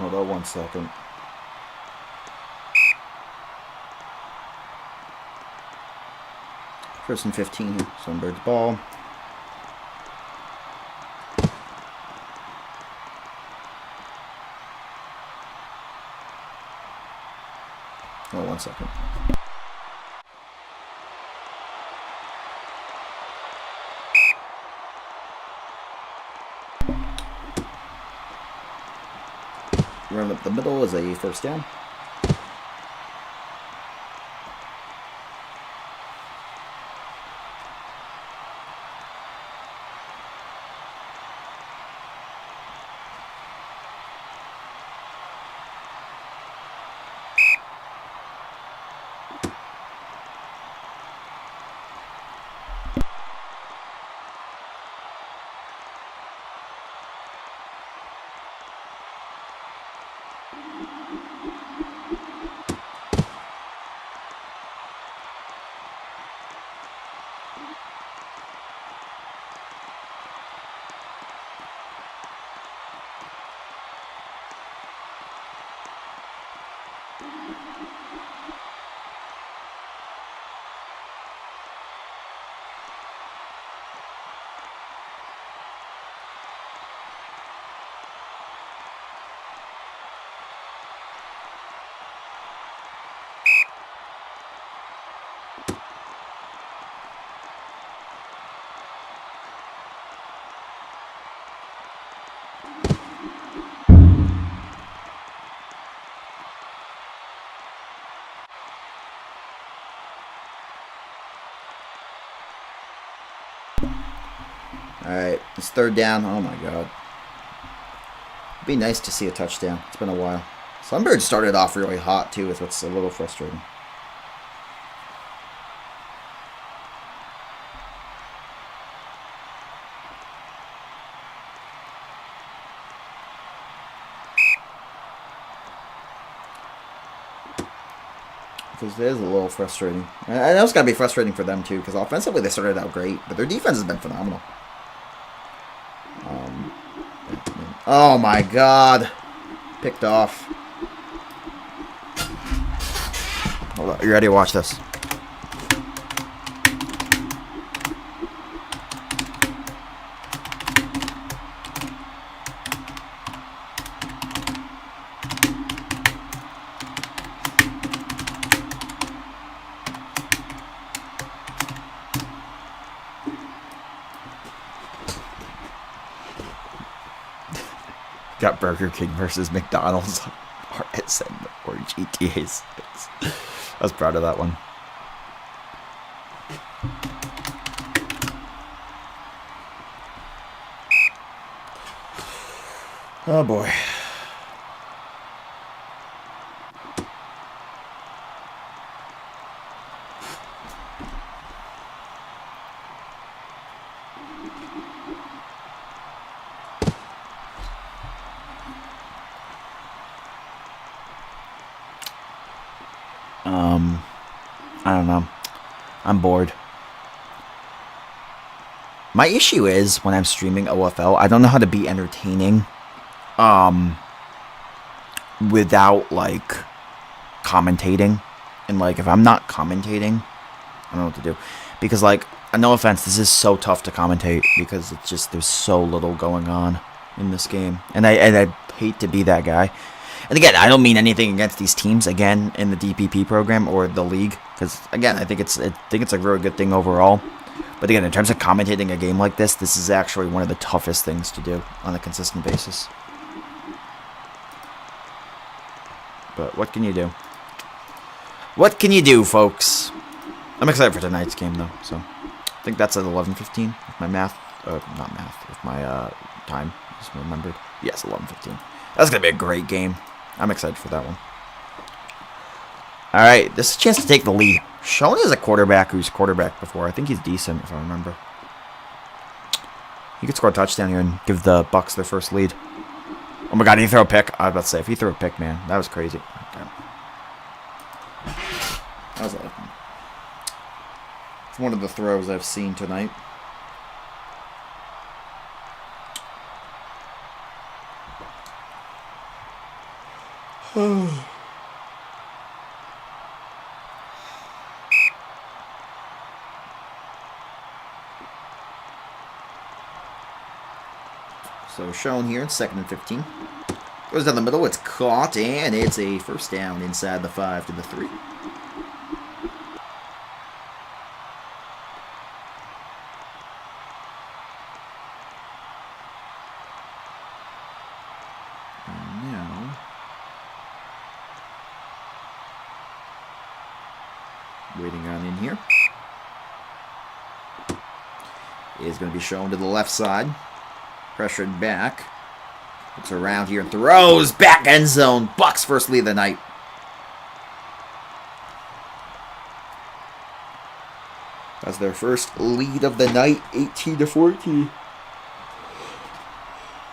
Hold on 1 second. First and 15. Sunbirds ball. Oh, 1 second. Run up the middle is a first down. Alright, it's third down. Oh my god. It'd be nice to see a touchdown. It's been a while. Sunbirds started off really hot too, is what's a little frustrating. Because it is a little frustrating. I know it's got to be frustrating for them too, because offensively they started out great, but their defense has been phenomenal. Oh my god. Picked off. Hold on. You ready to watch this? Got Burger King versus McDonald's RSN or GTA 6. I was proud of that one. Oh boy. I don't know. I'm bored. My issue is when I'm streaming OFL, I don't know how to be entertaining without like commentating. And like if I'm not commentating, I don't know what to do. Because like, no offense, this is so tough to commentate because it's just there's so little going on in this game. And I hate to be that guy. And again, I don't mean anything against these teams, again, in the DPP program or the league, because again, I think it's a really good thing overall. But again, in terms of commentating a game like this is actually one of the toughest things to do on a consistent basis. But what can you do? What can you do, folks? I'm excited for tonight's game, though. So I think that's at 11:15. If my math, not math, if my time is remembered. Yes, 11:15. That's gonna be a great game. I'm excited for that one. All right, this is a chance to take the lead. Shown as a quarterback who's quarterbacked before. I think he's decent, if I remember. He could score a touchdown here and give the Bucks their first lead. Oh my god, did he throw a pick? I was about to say, if he threw a pick, man, that was crazy. That was it's one of the throws I've seen tonight. So shown here, 2nd and 15. Goes down the middle, it's caught, and it's a first down inside the 5 to the 3. And now, waiting on in here. Is going to be shown to the left side. Pressured back. Looks around here and throws. Back end zone. Bucks first lead of the night. That's their first lead of the night. 18-14.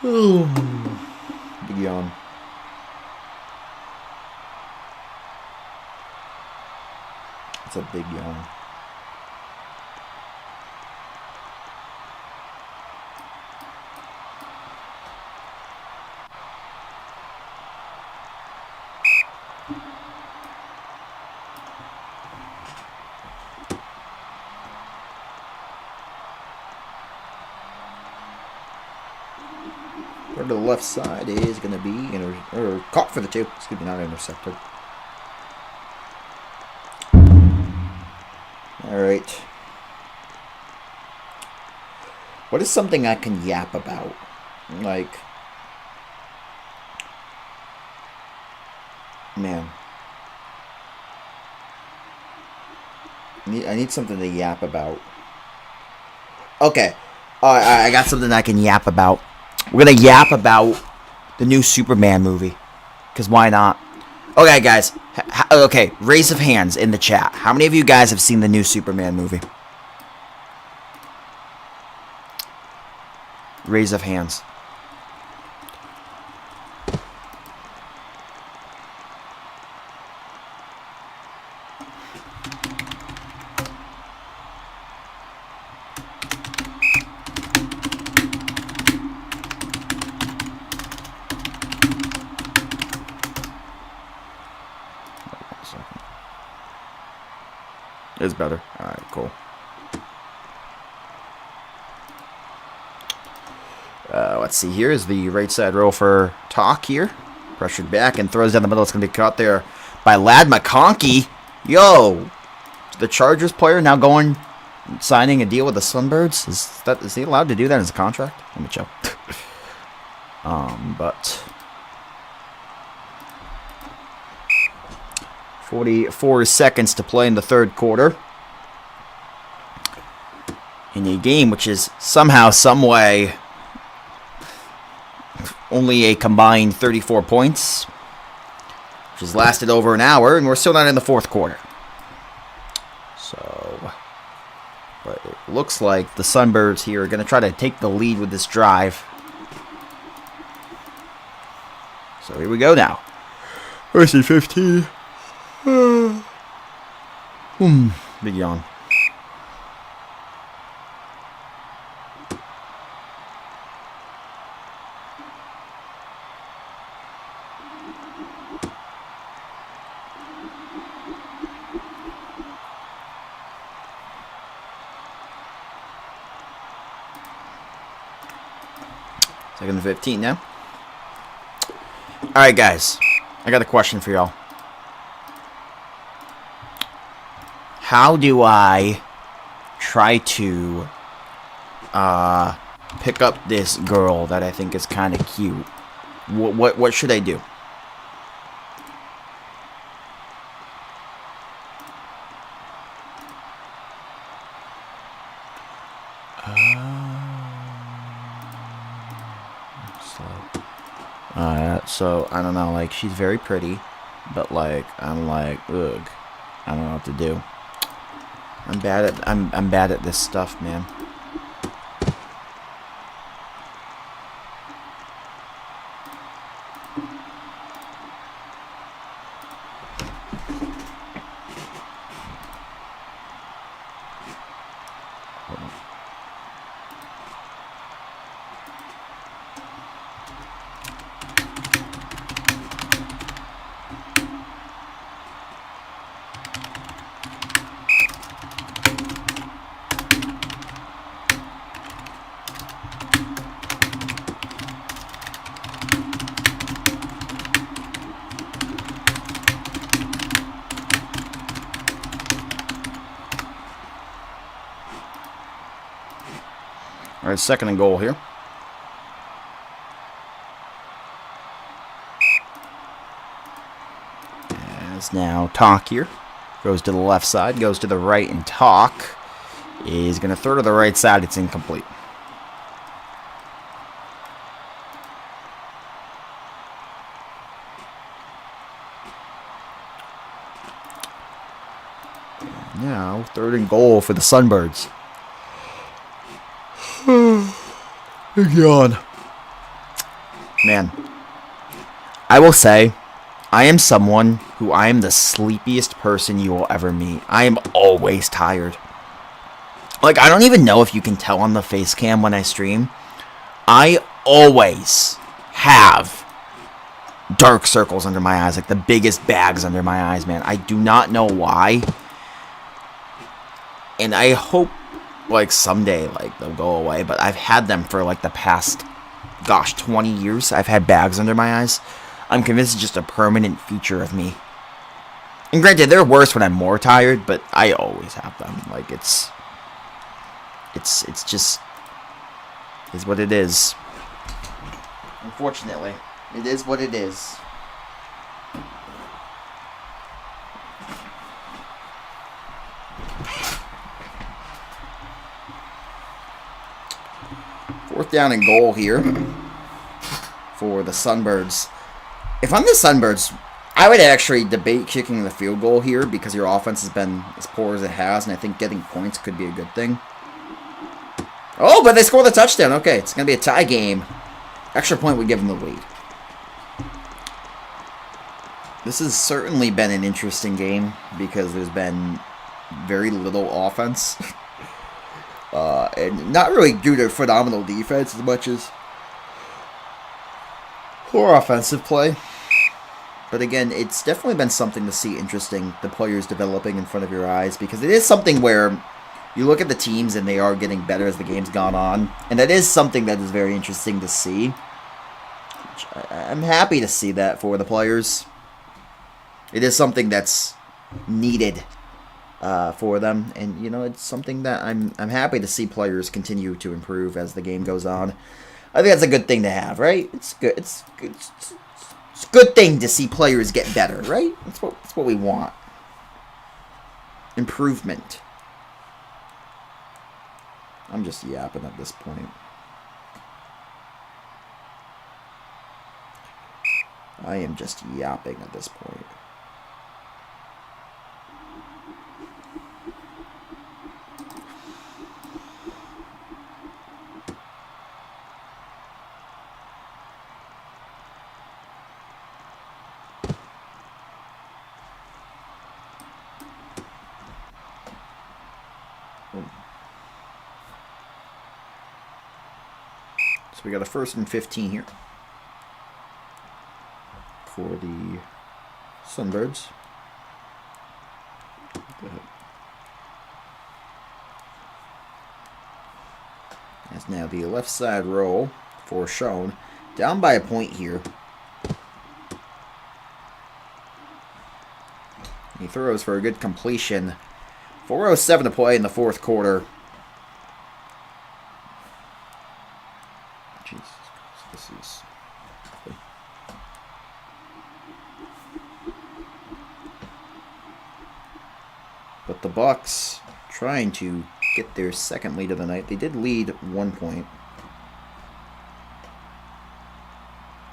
Oh. Big yawn. It's a big yawn. To the left side is going to be caught for the 2. Excuse me, not intercepted. All right. What is something I can yap about? Like, man, I need something to yap about. Okay, I got something I can yap about. We're going to yap about the new Superman movie. Because why not? Okay, guys. Okay, raise of hands in the chat. How many of you guys have seen the new Superman movie? Raise of hands. It's better. Alright, cool. Let's see. Here is the right side row for Talk here. Pressured back and throws down the middle. It's going to be caught there by Lad McConkey. Yo! The Chargers player now going, signing a deal with the Sunbirds. Is he allowed to do that in his contract? Let me check. But 44 seconds to play in the third quarter. In a game which is somehow, someway, only a combined 34 points. Which has lasted over an hour, and we're still not in the fourth quarter. So, but it looks like the Sunbirds here are going to try to take the lead with this drive. So here we go now. First and 15. Big yawn. Second and 15 now. Alright, guys. I got a question for y'all. How do I try to pick up this girl that I think is kind of cute? What should I do? So I don't know, like, she's very pretty, but like I'm like, ugh, I don't know what to do. I'm bad at this stuff, man. All right, second and goal here. As now Talk here goes to the left side, goes to the right, and Talk is going to throw to the right side. It's incomplete. Now, third and goal for the Sunbirds. Yawn. Man, I will say, I am someone who I am the sleepiest person you will ever meet. I am always tired. Like, I don't even know if you can tell on the face cam when I stream. I always have dark circles under my eyes, like the biggest bags under my eyes, man. I do not know why. And I hope, like, someday, like, they'll go away. But I've had them for, like, the past, gosh, 20 years. I've had bags under my eyes. I'm convinced it's just a permanent feature of me. And granted, they're worse when I'm more tired, but I always have them. Like, it's just, is what it is. Unfortunately, it is what it is. Fourth down and goal here for the Sunbirds. If I'm the Sunbirds, I would actually debate kicking the field goal here because your offense has been as poor as it has, and I think getting points could be a good thing. Oh, but they score the touchdown. Okay, it's going to be a tie game. Extra point would give them the lead. This has certainly been an interesting game because there's been very little offense. And not really due to phenomenal defense as much as poor offensive play. But again, it's definitely been something to see interesting, the players developing in front of your eyes, because it is something where you look at the teams and they are getting better as the game's gone on. And that is something that is very interesting to see. I'm happy to see that for the players. It is something that's needed for them, and you know, it's something that I'm happy to see players continue to improve as the game goes on. I think that's a good thing to have, right? It's good. It's good. It's a good thing to see players get better, right? That's what we want. Improvement. I'm just yapping at this point. I am just yapping at this point. So we got a 1st and 15 here for the Sunbirds. Go ahead. As now the left side roll for Schoen. Down by a point here. He throws for a good completion. 4:07 to play in the 4th quarter. Jesus Christ, this is... But the Bucks trying to get their 2nd lead of the night. They did lead 1 point.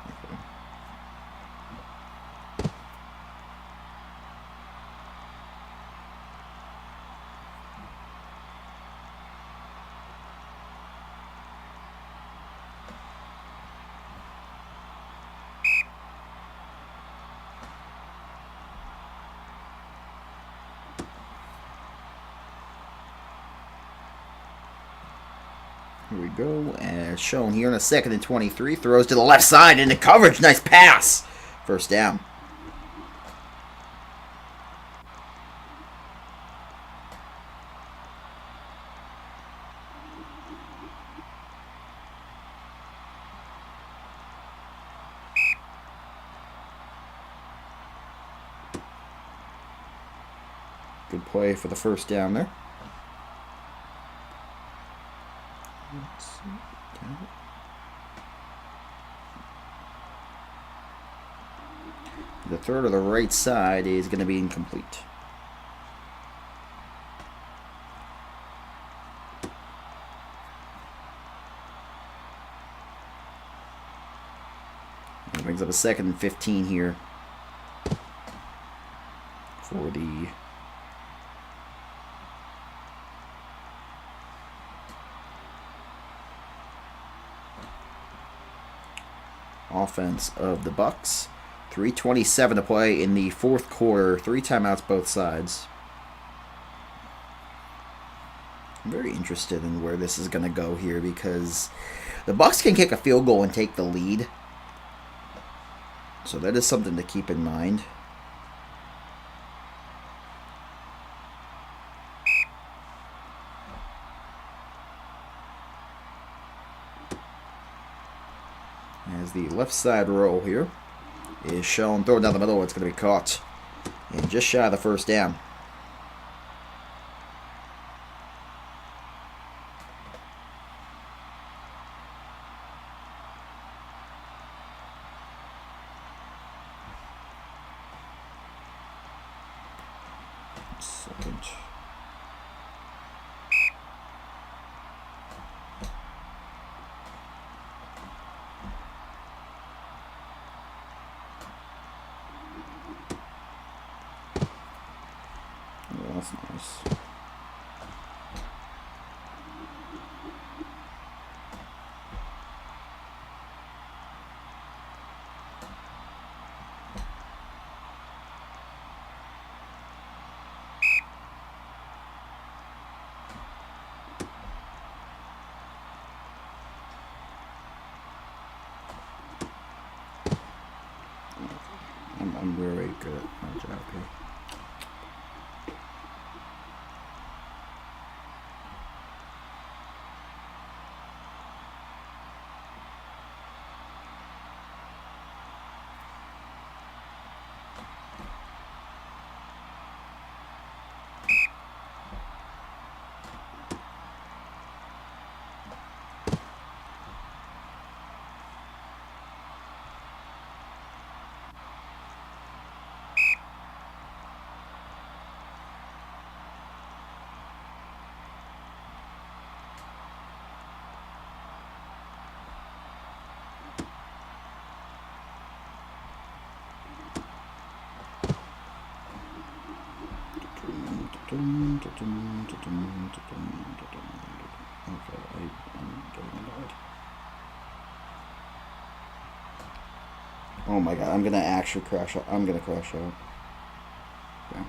Okay. Here we go, as shown here on a 2nd and 23. Throws to the left side into coverage. Nice pass. 1st down. Good play for the 1st down there. The throw to the right side is going to be incomplete. That brings up a 2nd and 15 here for the offense of the Bucks. 3:27 to play in the 4th quarter. 3 timeouts both sides. I'm very interested in where this is going to go here because the Bucks can kick a field goal and take the lead. So that is something to keep in mind. As the left side roll here is shown, throw it down the middle, it's going to be caught. And just shy of the 1st down. Second. Oh, that's nice. I'm very good at my job here. Okay, I'm getting annoyed. Oh my god, I'm gonna actually crash out. I'm gonna crash out. Okay.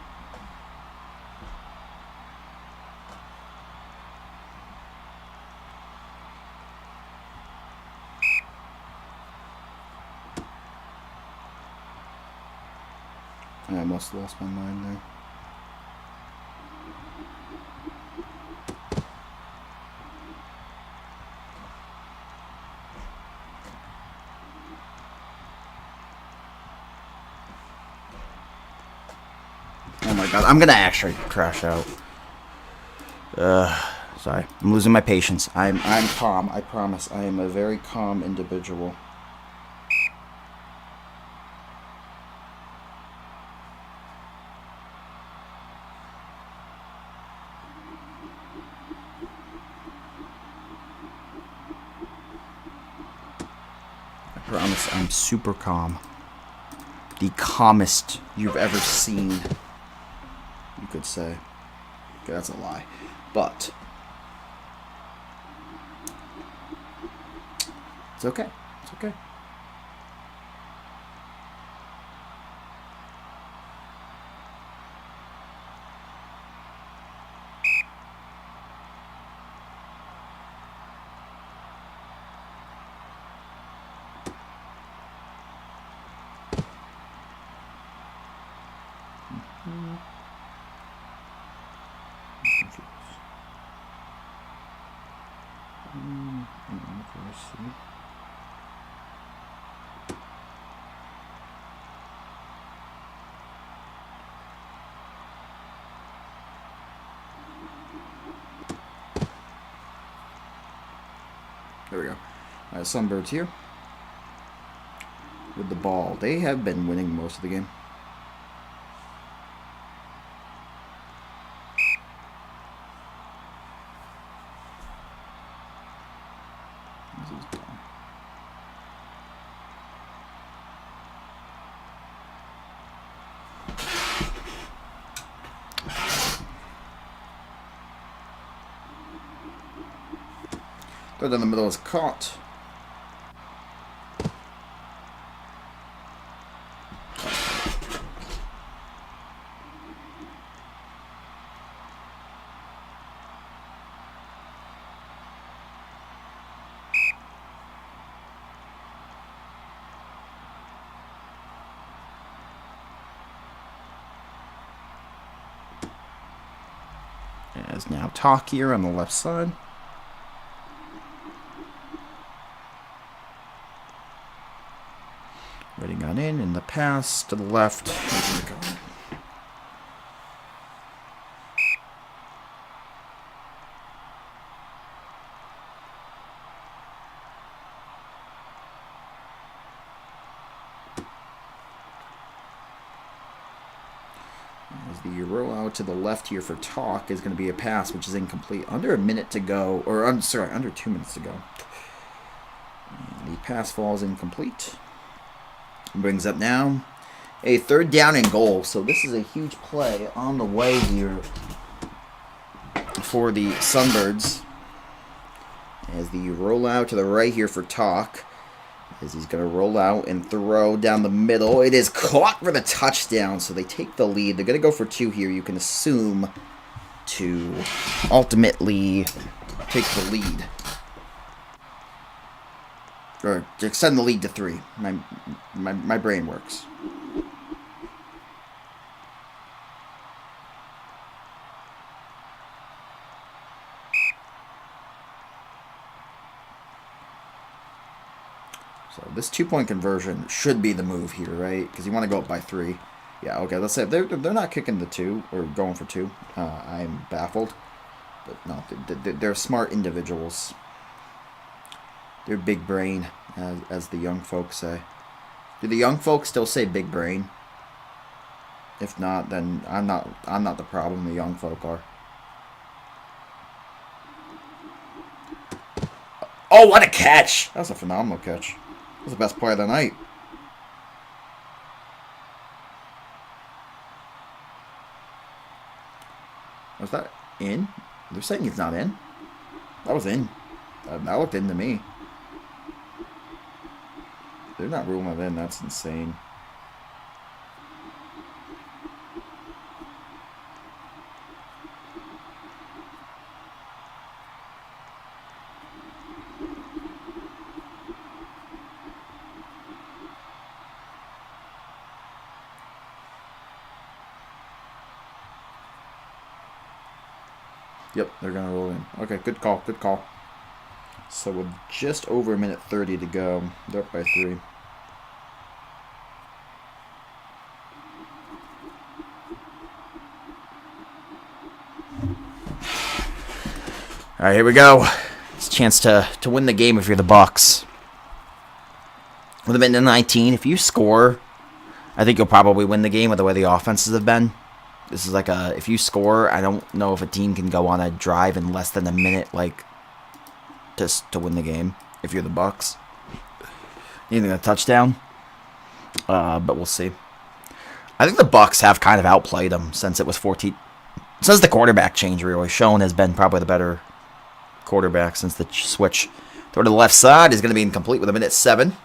I almost lost my mind there. Oh my god, I'm gonna actually crash out. Sorry, I'm losing my patience. I'm calm. I promise. I am a very calm individual. I promise I'm super calm. The calmest you've ever seen, you could say. Okay, that's a lie. But it's okay. It's okay. There we go. Sunbirds here with the ball. They have been winning most of the game. Third down the middle is caught. As now Talk here on the left side. Reading on in the pass to the left. As the roll out to the left here for Talk is going to be a pass, which is incomplete. Under a minute to go, or I'm sorry, under 2 minutes to go. And the pass falls incomplete. Brings up now a third down and goal. So this is a huge play on the way here for the Sunbirds. As the roll out to the right here for Talk. As he's going to roll out and throw down the middle. It is caught for the touchdown. So they take the lead. They're going to go for 2 here. You can assume to ultimately take the lead. Or to extend the lead to 3. My brain works. So this 2-point conversion should be the move here, right? Because you want to go up by 3. Yeah, okay, let's say if they're not kicking the 2 or going for 2. I'm baffled. But no, they're smart individuals. They're big brain, as the young folks say. Do the young folks still say big brain? If not, then I'm not the problem. The young folk are. Oh, what a catch! That was a phenomenal catch. That was the best play of the night. Was that in? They're saying he's not in. That was in. That looked in to me. They're not ruling it in. That's insane. Yep, they're going to roll in. Okay, good call, good call. So with just over a minute 30 to go, they're up by 3. All right, here we go. It's a chance to win the game if you're the Bucks. With a minute and 19, if you score, I think you'll probably win the game with the way the offenses have been. This is like if you score, I don't know if a team can go on a drive in less than a minute, like, just to win the game, if you're the Bucks. Needing a touchdown. But we'll see. I think the Bucks have kind of outplayed them since it was 14. Since the quarterback change, really. Schoen has been probably the better quarterback since the switch. Throw to the left side is going to be incomplete with a minute 7.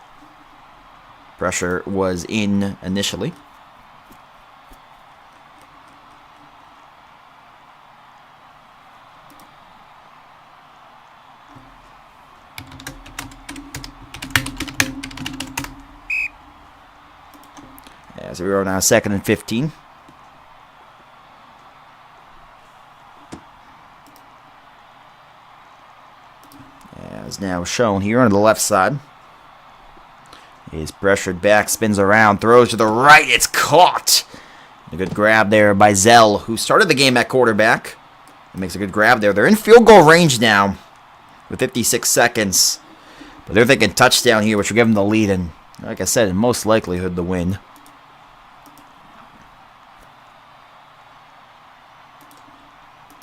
Pressure was in initially. As we are now 2nd and 15. As now shown here on the left side. Is pressured back, spins around, throws to the right. It's caught. A good grab there by Zell, who started the game at quarterback. Makes a good grab there. They're in field goal range now with 56 seconds. But they're thinking touchdown here, which will give them the lead, and like I said, in most likelihood, the win.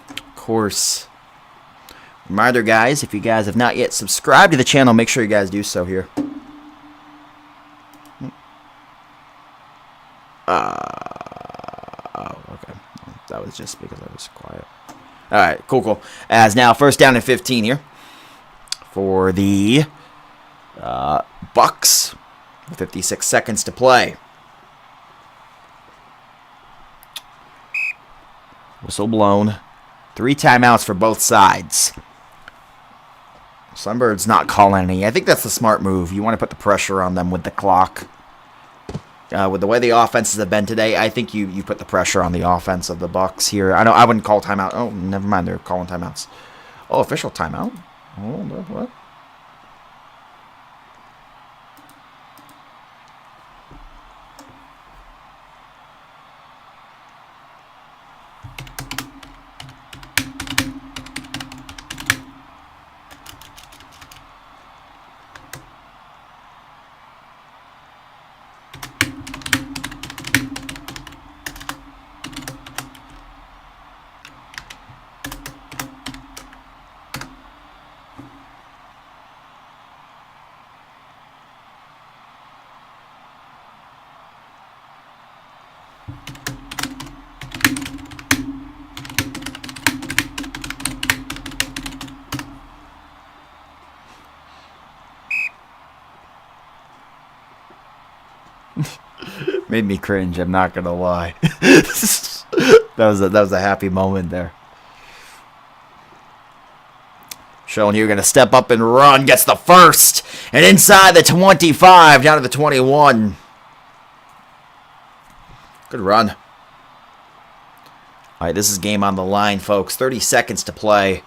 Of course. Reminder, guys, if you guys have not yet subscribed to the channel, make sure you guys do so here. Oh, okay. That was just because I was quiet. All right, cool. As now, first down and 15 here for the Bucks. 56 seconds to play. Whistle blown. 3 timeouts for both sides. Sunbirds not calling any. I think that's the smart move. You want to put the pressure on them with the clock. With the way the offenses have been today, I think you put the pressure on the offense of the Bucks here. I know I wouldn't call timeout. Oh, never mind. They're calling timeouts. Oh, official timeout. Oh, what? Made me cringe, I'm not gonna lie. that was a happy moment there. Showing you gonna step up and run, gets the first, and inside the 25, down to the 21. Good run. Alright, this is game on the line, folks. 30 seconds to play.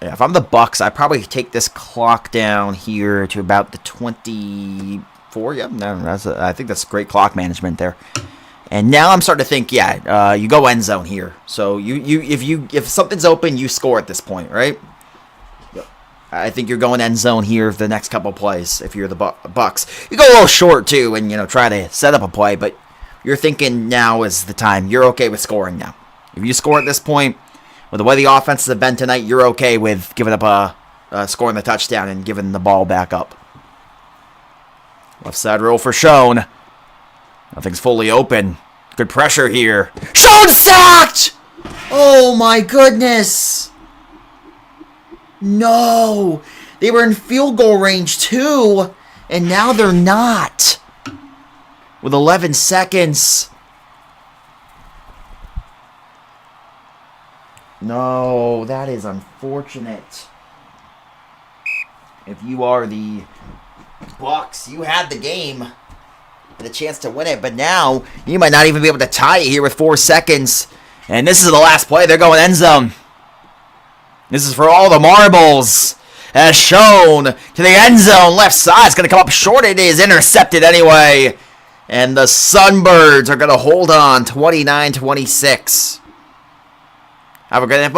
Yeah, if I'm the Bucks, I probably take this clock down here to about the 24. Yep, I think that's great clock management there. And now I'm starting to think, yeah, you go end zone here. So if something's open, you score at this point, right? Yep. I think you're going end zone here for the next couple plays. If you're the Bucks, you go a little short too, and try to set up a play. But you're thinking now is the time. You're okay with scoring now. If you score at this point. With the way the offenses have been tonight, you're okay with giving up scoring the touchdown and giving the ball back up. Left side roll for Schoen. Nothing's fully open. Good pressure here. Schoen sacked! Oh my goodness! No! They were in field goal range too, and now they're not. With 11 seconds. No, that is unfortunate. If you are the Bucks, you had the game and a chance to win it, but now you might not even be able to tie it here with 4 seconds. And this is the last play. They're going end zone. This is for all the marbles. As shown to the end zone, left side. It's going to come up short. It is intercepted anyway. And the Sunbirds are going to hold on 29-26. Have a great night.